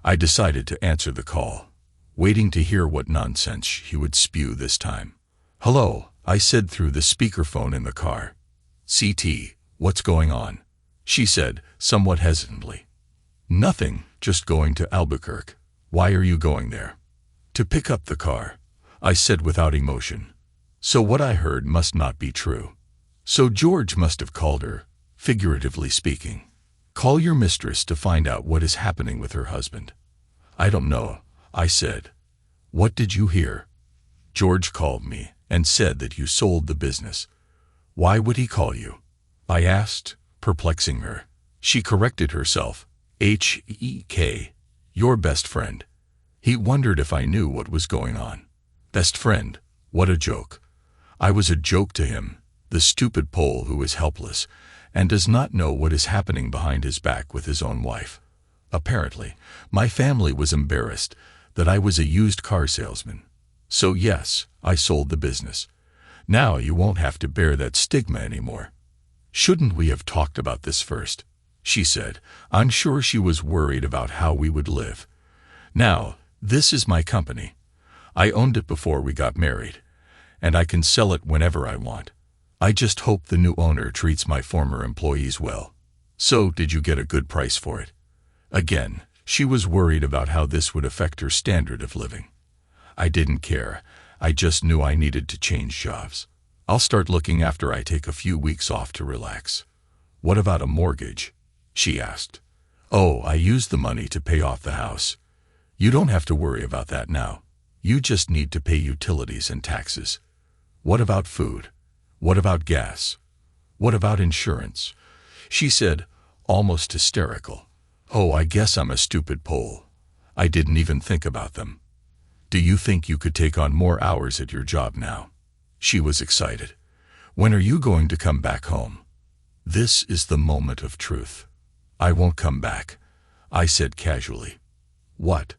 Speaker 1: I decided to answer the call, waiting to hear what nonsense he would spew this time. "Hello," I said through the speakerphone in the car. "CT, what's going on?" she said, somewhat hesitantly. "Nothing, just going to Albuquerque." "Why are you going there?" "To pick up the car," I said without emotion. So what I heard must not be true. So George must have called her, figuratively speaking. "Call your mistress to find out what is happening with her husband." "I don't know," I said. "What did you hear?" "George called me and said that you sold the business." "Why would he call you?" I asked, perplexing her. She corrected herself. "H-E-K, your best friend." He wondered if I knew what was going on. Best friend, what a joke. I was a joke to him, the stupid Pole who is helpless and does not know what is happening behind his back with his own wife. Apparently, my family was embarrassed that I was a used car salesman. So yes, I sold the business. Now you won't have to bear that stigma anymore. "Shouldn't we have talked about this first?" she said. I'm sure she was worried about how we would live. "Now, this is my company. I owned it before we got married, and I can sell it whenever I want. I just hope the new owner treats my former employees well." "So, did you get a good price for it?" Again, she was worried about how this would affect her standard of living. I didn't care. I just knew I needed to change jobs. "I'll start looking after I take a few weeks off to relax." "What about a mortgage?" she asked. "Oh, I used the money to pay off the house. You don't have to worry about that now. You just need to pay utilities and taxes." "What about food? What about gas? What about insurance?" she said, almost hysterical. "Oh, I guess I'm a stupid Pole. I didn't even think about them." "Do you think you could take on more hours at your job now?" She was excited. "When are you going to come back home?" This is the moment of truth. "I won't come back," I said casually. "What?"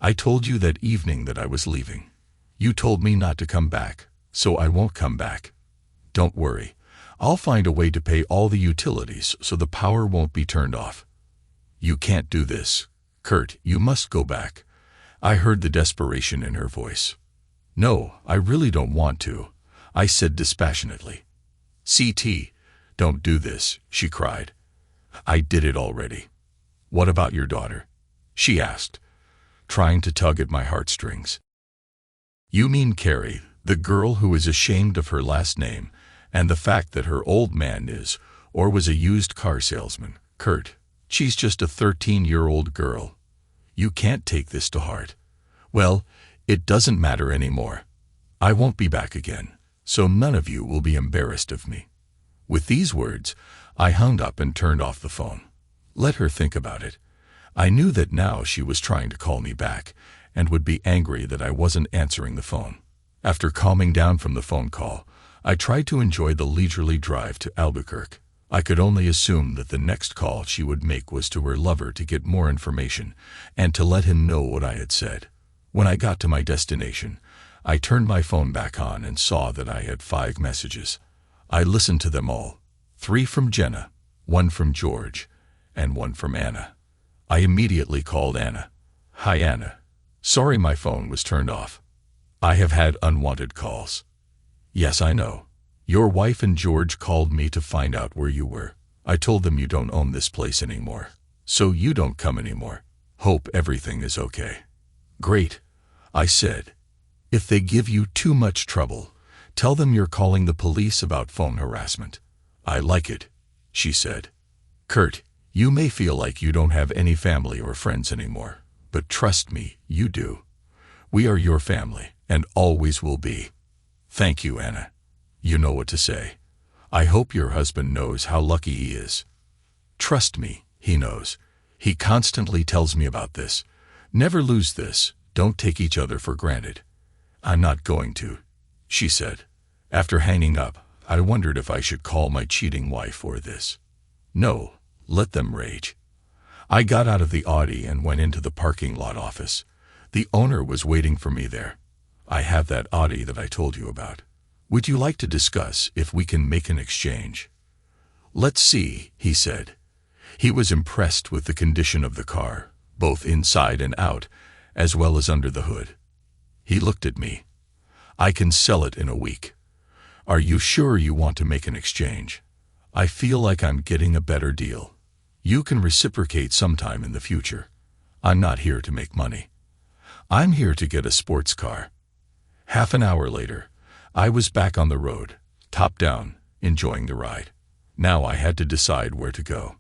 Speaker 1: "I told you that evening that I was leaving. You told me not to come back, so I won't come back." "Don't worry. I'll find a way to pay all the utilities so the power won't be turned off." "You can't do this, Kurt. You must go back." I heard the desperation in her voice. "No, I really don't want to," I said dispassionately. "CT, don't do this," she cried. "I did it already." "What about your daughter?" she asked, trying to tug at my heartstrings. "You mean Carrie, the girl who is ashamed of her last name and the fact that her old man is or was a used car salesman, Kurt. She's just a 13-year-old girl. You can't take this to heart." "Well, it doesn't matter anymore. I won't be back again, so none of you will be embarrassed of me." With these words, I hung up and turned off the phone. Let her think about it. I knew that now she was trying to call me back and would be angry that I wasn't answering the phone. After calming down from the phone call, I tried to enjoy the leisurely drive to Albuquerque. I could only assume that the next call she would make was to her lover to get more information and to let him know what I had said. When I got to my destination, I turned my phone back on and saw that I had 5 messages. I listened to them all. 3 from Jenna, 1 from George, and 1 from Anna. I immediately called Anna. "Hi, Anna. Sorry my phone was turned off. I have had unwanted calls." "Yes, I know. Your wife and George called me to find out where you were. I told them you don't own this place anymore, so you don't come anymore. Hope everything is okay." "Great," I said. "If they give you too much trouble, tell them you're calling the police about phone harassment." "I like it," she said. "Kurt, you may feel like you don't have any family or friends anymore, but trust me, you do. We are your family and always will be." "Thank you, Anna. You know what to say. I hope your husband knows how lucky he is." "Trust me, he knows. He constantly tells me about this. Never lose this. Don't take each other for granted." "I'm not going to," she said. After hanging up, I wondered if I should call my cheating wife or this. No, let them rage. I got out of the Audi and went into the parking lot office. The owner was waiting for me there. "I have that Audi that I told you about. Would you like to discuss if we can make an exchange? Let's see, he said. He was impressed with the condition of the car, both inside and out, as well as under the hood. He looked at me. I can sell it in a week. Are you sure you want to make an exchange? I feel like I'm getting a better deal. You can reciprocate sometime in the future. I'm not here to make money. I'm here to get a sports car. Half an hour later, I was back on the road, top down, enjoying the ride. Now I had to decide where to go.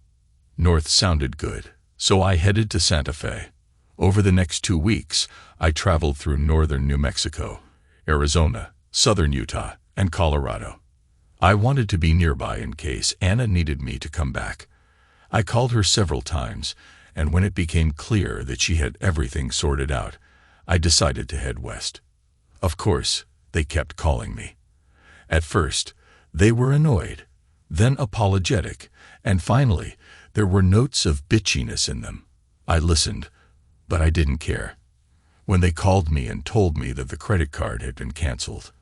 Speaker 1: North sounded good, so I headed to Santa Fe. Over the next 2 weeks, I traveled through northern New Mexico, Arizona, southern Utah, and Colorado. I wanted to be nearby in case Anna needed me to come back. I called her several times, and when it became clear that she had everything sorted out, I decided to head west. Of course, they kept calling me. At first, they were annoyed, then apologetic, and finally, there were notes of bitchiness in them. I listened, but I didn't care. When they called me and told me that the credit card had been canceled,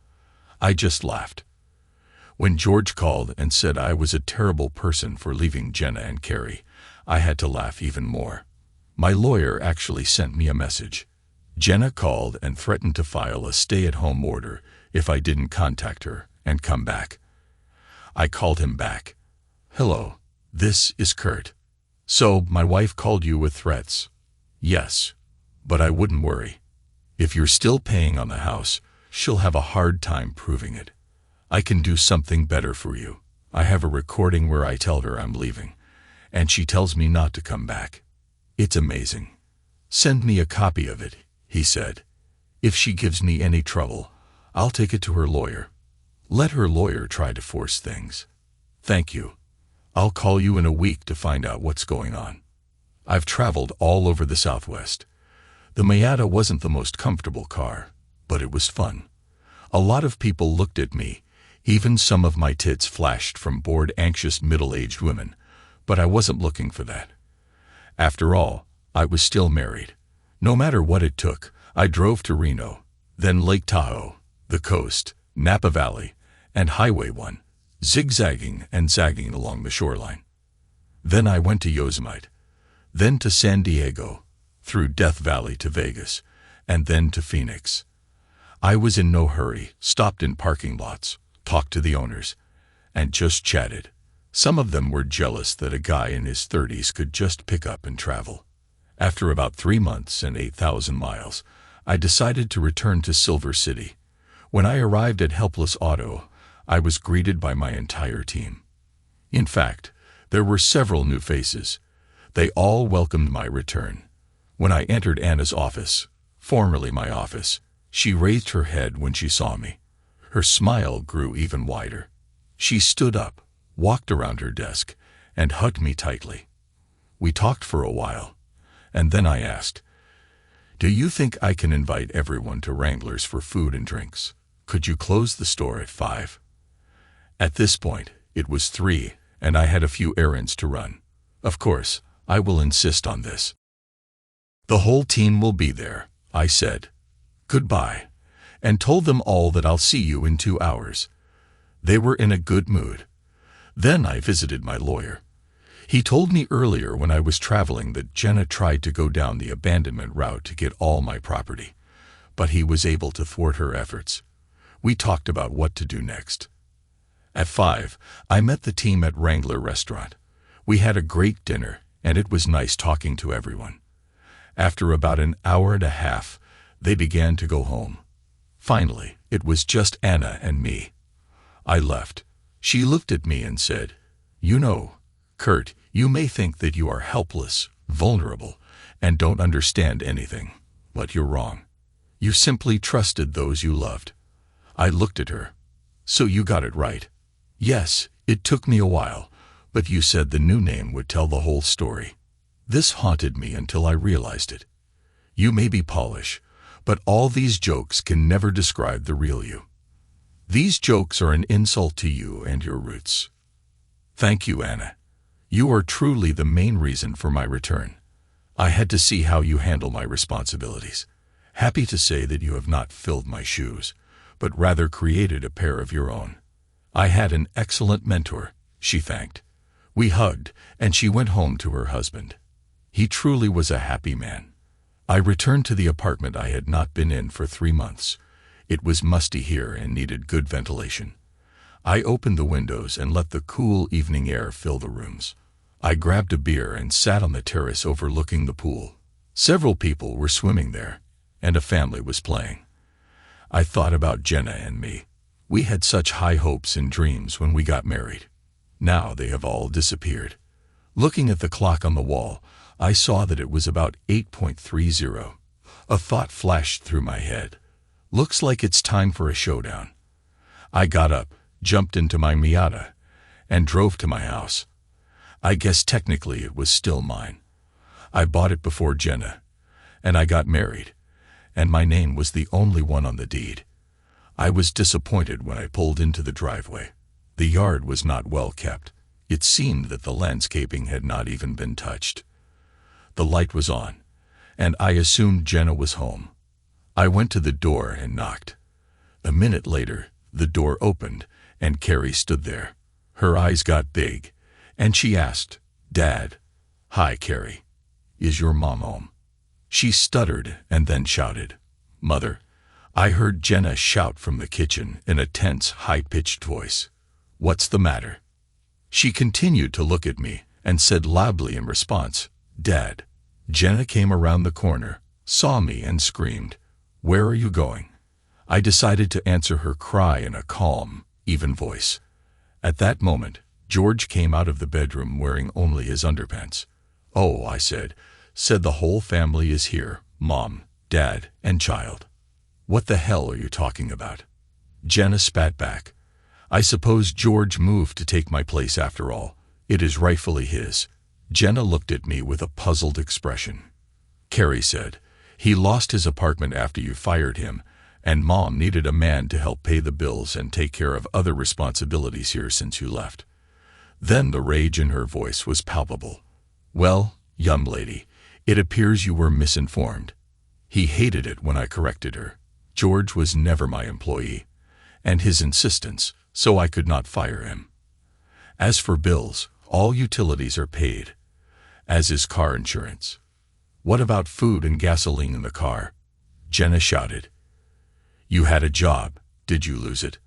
Speaker 1: I just laughed. When George called and said I was a terrible person for leaving Jenna and Carrie, I had to laugh even more. My lawyer actually sent me a message. Jenna called and threatened to file a stay-at-home order if I didn't contact her and come back. I called him back. Hello, this is Kurt. So, my wife called you with threats? Yes, but I wouldn't worry. If you're still paying on the house, she'll have a hard time proving it. I can do something better for you. I have a recording where I tell her I'm leaving, and she tells me not to come back. It's amazing. Send me a copy of it, he said. If she gives me any trouble, I'll take it to her lawyer. Let her lawyer try to force things. Thank you. I'll call you in a week to find out what's going on. I've traveled all over the Southwest. The Miata wasn't the most comfortable car, but it was fun. A lot of people looked at me. Even some of my tits flashed from bored, anxious middle-aged women, but I wasn't looking for that. After all, I was still married. No matter what it took, I drove to Reno, then Lake Tahoe, the coast, Napa Valley, and Highway 1, zigzagging and zagging along the shoreline. Then I went to Yosemite, then to San Diego, through Death Valley to Vegas, and then to Phoenix. I was in no hurry, stopped in parking lots, talked to the owners, and just chatted. Some of them were jealous that a guy in his 30s could just pick up and travel. After about 3 months and 8,000 miles, I decided to return to Silver City. When I arrived at Helpless Auto, I was greeted by my entire team. In fact, there were several new faces. They all welcomed my return. When I entered Anna's office, formerly my office, she raised her head when she saw me. Her smile grew even wider. She stood up, walked around her desk, and hugged me tightly. We talked for a while, and then I asked, "Do you think I can invite everyone to Wrangler's for food and drinks? Could you close the store at 5? At this point, it was 3, and I had a few errands to run. Of course, I will insist on this. The whole team will be there, I said. Goodbye, and told them all that I'll see you in 2 hours. They were in a good mood. Then I visited my lawyer. He told me earlier when I was traveling that Jenna tried to go down the abandonment route to get all my property, but he was able to thwart her efforts. We talked about what to do next. At 5, I met the team at Wrangler Restaurant. We had a great dinner, and it was nice talking to everyone. After about an hour and a half, they began to go home. Finally, it was just Anna and me. I left. She looked at me and said, "You know, Kurt, you may think that you are helpless, vulnerable, and don't understand anything, but you're wrong. You simply trusted those you loved." I looked at her. "So you got it right." "Yes, it took me a while, but you said the new name would tell the whole story." This haunted me until I realized it. You may be Polish, but all these jokes can never describe the real you. These jokes are an insult to you and your roots. Thank you, Anna. You are truly the main reason for my return. I had to see how you handle my responsibilities. Happy to say that you have not filled my shoes, but rather created a pair of your own. I had an excellent mentor, she thanked. We hugged, and she went home to her husband. He truly was a happy man. I returned to the apartment I had not been in for 3 months. It was musty here and needed good ventilation. I opened the windows and let the cool evening air fill the rooms. I grabbed a beer and sat on the terrace overlooking the pool. Several people were swimming there, and a family was playing. I thought about Jenna and me. We had such high hopes and dreams when we got married. Now they have all disappeared. Looking at the clock on the wall, I saw that it was about 8:30. A thought flashed through my head. Looks like it's time for a showdown. I got up, jumped into my Miata, and drove to my house. I guess technically it was still mine. I bought it before Jenna, and I got married, and my name was the only one on the deed. I was disappointed when I pulled into the driveway. The yard was not well kept. It seemed that the landscaping had not even been touched. The light was on, and I assumed Jenna was home. I went to the door and knocked. A minute later, the door opened, and Carrie stood there. Her eyes got big, and she asked, "Dad." "Hi, Carrie. Is your mom home?" She stuttered and then shouted, "Mother." I heard Jenna shout from the kitchen in a tense, high-pitched voice, "What's the matter?" She continued to look at me and said loudly in response, "Dad." Jenna came around the corner, saw me, and screamed, "Where are you going?" I decided to answer her cry in a calm, even voice. At that moment, George came out of the bedroom wearing only his underpants. "Oh," I said, the whole family is here, Mom, Dad, and child." "What the hell are you talking about?" Jenna spat back. "I suppose George moved to take my place after all. It is rightfully his." Jenna looked at me with a puzzled expression. Carrie said, "He lost his apartment after you fired him, and Mom needed a man to help pay the bills and take care of other responsibilities here since you left." Then the rage in her voice was palpable. "Well, young lady, it appears you were misinformed. He hated it when I corrected her. George was never my employee, and his insistence, so I could not fire him. As for bills, all utilities are paid, as is car insurance." "What about food and gasoline in the car?" Jenna shouted. "You had a job. Did you lose it?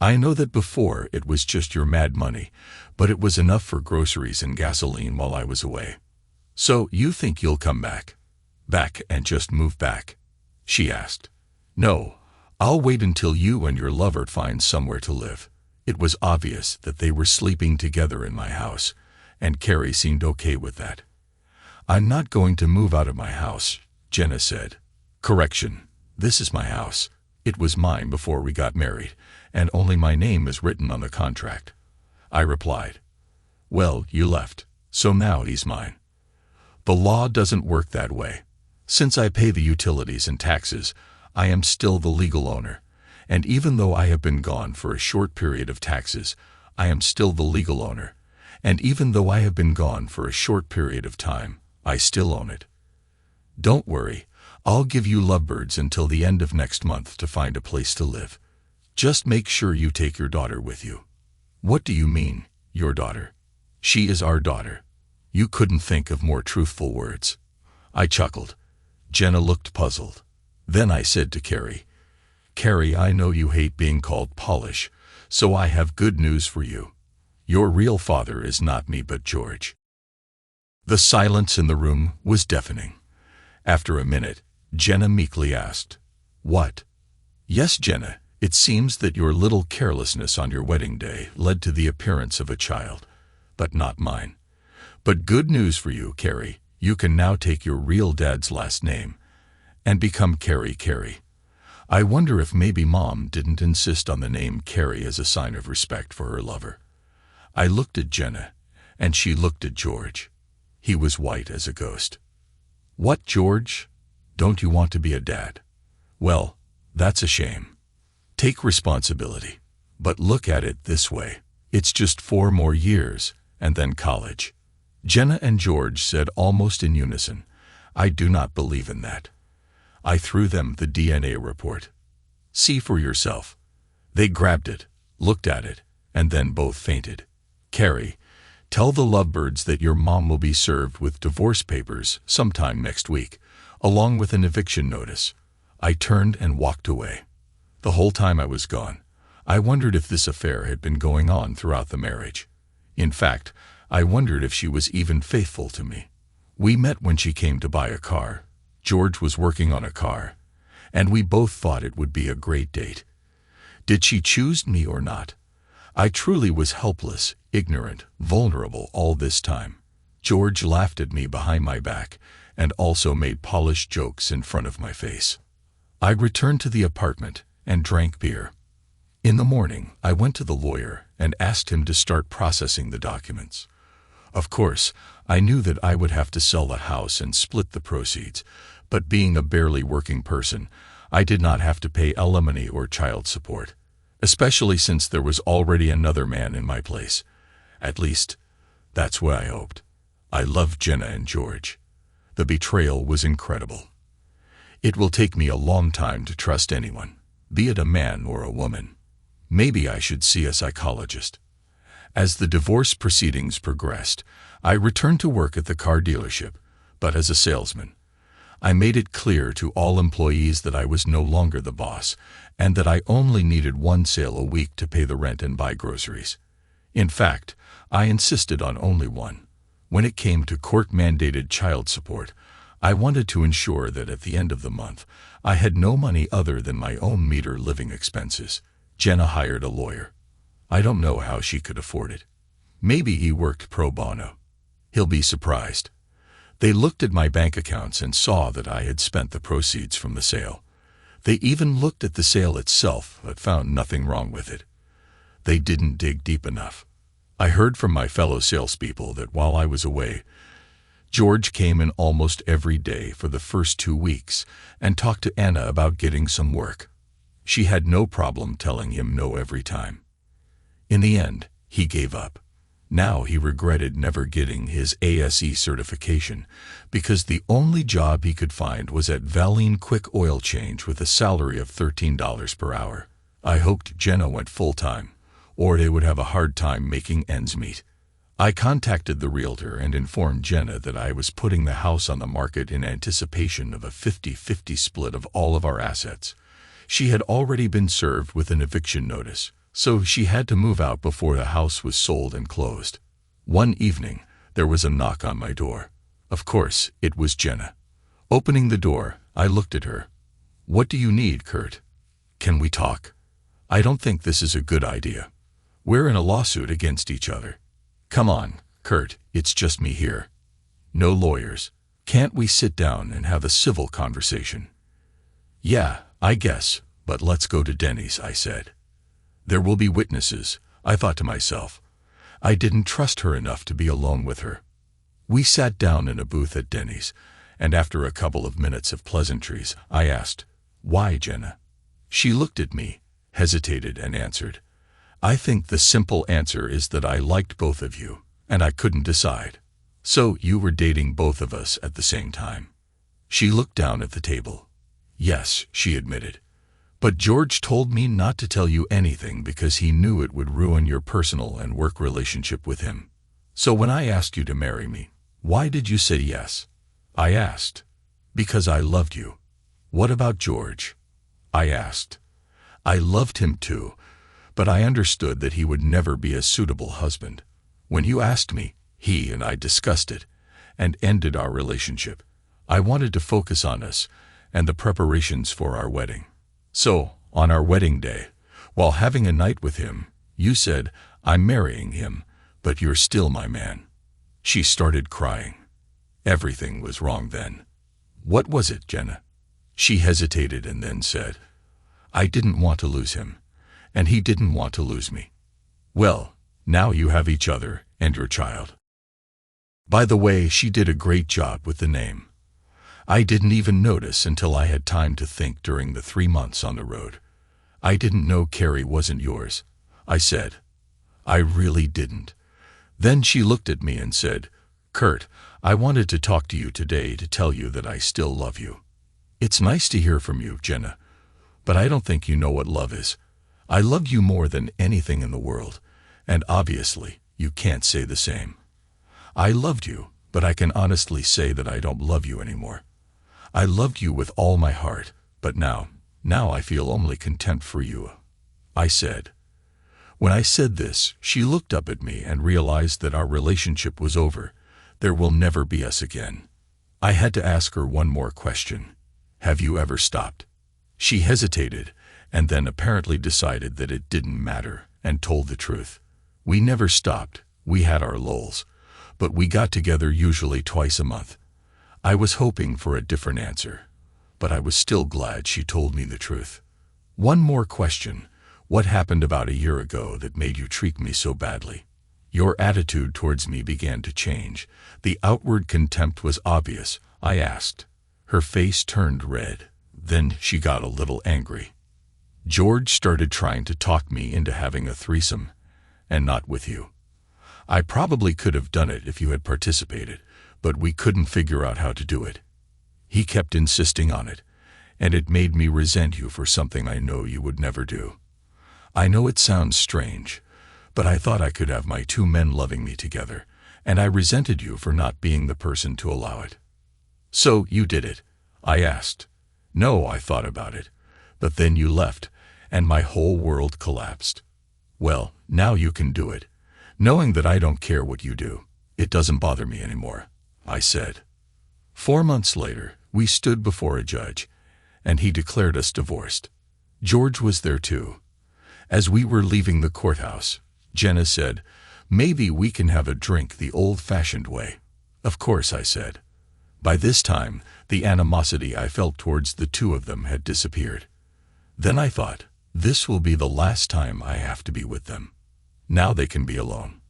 Speaker 1: I know that before it was just your mad money, but it was enough for groceries and gasoline while I was away. So you think you'll come back? Back and just move back?" she asked. "No, I'll wait until you and your lover find somewhere to live." It was obvious that they were sleeping together in my house, and Carrie seemed okay with that. "I'm not going to move out of my house," Jenna said. "Correction, this is my house. It was mine before we got married, and only my name is written on the contract." I replied, "Well, you left, so now he's mine." "The law doesn't work that way. Since I pay the utilities and taxes, I am still the legal owner, and even though I have been gone for a short period of taxes, I am still the legal owner, and even though I have been gone for a short period of time, I still own it. Don't worry, I'll give you lovebirds until the end of next month to find a place to live. Just make sure you take your daughter with you." "What do you mean, your daughter?" "She is our daughter." You couldn't think of more truthful words. I chuckled. Jenna looked puzzled. Then I said to Carrie, "Carrie, I know you hate being called Polish, so I have good news for you. Your real father is not me but George." The silence in the room was deafening. After a minute, Jenna meekly asked, "What?" "Yes, Jenna, it seems that your little carelessness on your wedding day led to the appearance of a child, but not mine. But good news for you, Carrie, you can now take your real dad's last name and become Carrie. I wonder if maybe Mom didn't insist on the name Carrie as a sign of respect for her lover." I looked at Jenna, and she looked at George. He was white as a ghost. "What, George? Don't you want to be a dad? Well, that's a shame. Take responsibility. But look at it this way. It's just 4 more years, and then college." Jenna and George said almost in unison, "I do not believe in that." I threw them the DNA report. See for yourself." They grabbed it, looked at it, and then both fainted. "Carrie, tell the lovebirds that your mom will be served with divorce papers sometime next week, along with an eviction notice." I turned and walked away. The whole time I was gone, I wondered if this affair had been going on throughout the marriage. In fact, I wondered if she was even faithful to me. We met when she came to buy a car. George was working on a car, and we both thought it would be a great date. Did she choose me or not? I truly was helpless, ignorant, vulnerable all this time. George laughed at me behind my back and also made polished jokes in front of my face. I returned to the apartment and drank beer. In the morning, I went to the lawyer and asked him to start processing the documents. Of course, I knew that I would have to sell the house and split the proceeds, but being a barely working person, I did not have to pay alimony or child support, especially since there was already another man in my place. At least, that's what I hoped. I loved Jenna and George. The betrayal was incredible. It will take me a long time to trust anyone, be it a man or a woman. Maybe I should see a psychologist. As the divorce proceedings progressed, I returned to work at the car dealership, but as a salesman. I made it clear to all employees that I was no longer the boss, and that I only needed one sale a week to pay the rent and buy groceries. In fact, I insisted on only one. When it came to court-mandated child support, I wanted to ensure that at the end of the month, I had no money other than my own meager living expenses. Jenna hired a lawyer. I don't know how she could afford it. Maybe he worked pro bono. He'll be surprised. They looked at my bank accounts and saw that I had spent the proceeds from the sale. They even looked at the sale itself, but found nothing wrong with it. They didn't dig deep enough. I heard from my fellow salespeople that while I was away, George came in almost every day for the first 2 weeks and talked to Anna about getting some work. She had no problem telling him no every time. In the end, he gave up. Now he regretted never getting his ASE certification because the only job he could find was at Valine Quick Oil Change with a salary of $13 per hour. I hoped Jenna went full-time, or they would have a hard time making ends meet. I contacted the realtor and informed Jenna that I was putting the house on the market in anticipation of a 50-50 split of all of our assets. She had already been served with an eviction notice, so she had to move out before the house was sold and closed. One evening, there was a knock on my door. Of course, it was Jenna. Opening the door, I looked at her. "What do you need, Kurt? Can we talk? I don't think this is a good idea. We're in a lawsuit against each other." "Come on, Kurt, it's just me here. No lawyers. Can't we sit down and have a civil conversation?" "Yeah, I guess, but let's go to Denny's," I said. "There will be witnesses," I thought to myself. I didn't trust her enough to be alone with her. We sat down in a booth at Denny's, and after a couple of minutes of pleasantries, I asked, "Why, Jenna?" She looked at me, hesitated, and answered, "I think the simple answer is that I liked both of you, and I couldn't decide." "So you were dating both of us at the same time?" She looked down at the table. "Yes," she admitted. "But George told me not to tell you anything because he knew it would ruin your personal and work relationship with him. So when I asked you to marry me, why did you say yes?" I asked. "Because I loved you." "What about George?" I asked. "I loved him too, but I understood that he would never be a suitable husband. When you asked me, he and I discussed it and ended our relationship. I wanted to focus on us and the preparations for our wedding. So, on our wedding day, while having a night with him, you said, 'I'm marrying him, but you're still my man.'" She started crying. Everything was wrong then. "What was it, Jenna?" She hesitated and then said, "I didn't want to lose him, and he didn't want to lose me." "Well, now you have each other and your child." By the way, she did a great job with the name. I didn't even notice until I had time to think during the 3 months on the road. "I didn't know Carrie wasn't yours," I said. "I really didn't." Then she looked at me and said, "Kurt, I wanted to talk to you today to tell you that I still love you." "It's nice to hear from you, Jenna, but I don't think you know what love is. I love you more than anything in the world, and obviously you can't say the same. I loved you, but I can honestly say that I don't love you anymore. I loved you with all my heart, but now I feel only contempt for you," I said. When I said this, she looked up at me and realized that our relationship was over. There will never be us again. I had to ask her one more question. "Have you ever stopped?" She hesitated, and then apparently decided that it didn't matter, and told the truth. "We never stopped. We had our lulls, but we got together usually twice a month." I was hoping for a different answer, but I was still glad she told me the truth. "One more question. What happened about a year ago that made you treat me so badly?" Your attitude towards me began to change. The outward contempt was obvious, I asked. Her face turned red. Then she got a little angry. "George started trying to talk me into having a threesome, and not with you. I probably could have done it if you had participated, but we couldn't figure out how to do it. He kept insisting on it, and it made me resent you for something I know you would never do. I know it sounds strange, but I thought I could have my two men loving me together, and I resented you for not being the person to allow it." "So you did it?" I asked. "No, I thought about it, but then you left, and my whole world collapsed." "Well, now you can do it. Knowing that I don't care what you do, it doesn't bother me anymore," I said. 4 months later, we stood before a judge, and he declared us divorced. George was there too. As we were leaving the courthouse, Jenna said, "Maybe we can have a drink the old-fashioned way." "Of course," I said. By this time, the animosity I felt towards the two of them had disappeared. Then I thought, this will be the last time I have to be with them. Now they can be alone.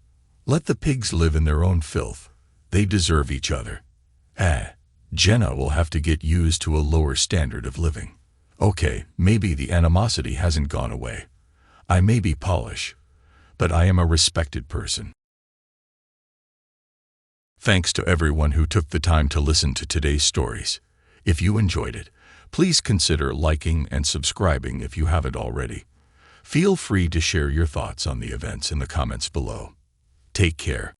Speaker 1: Let the pigs live in their own filth. They deserve each other. Jenna will have to get used to a lower standard of living. Okay, maybe the animosity hasn't gone away. I may be Polish, but I am a respected person. Thanks to everyone who took the time to listen to today's stories. If you enjoyed it, please consider liking and subscribing if you haven't already. Feel free to share your thoughts on the events in the comments below. Take care.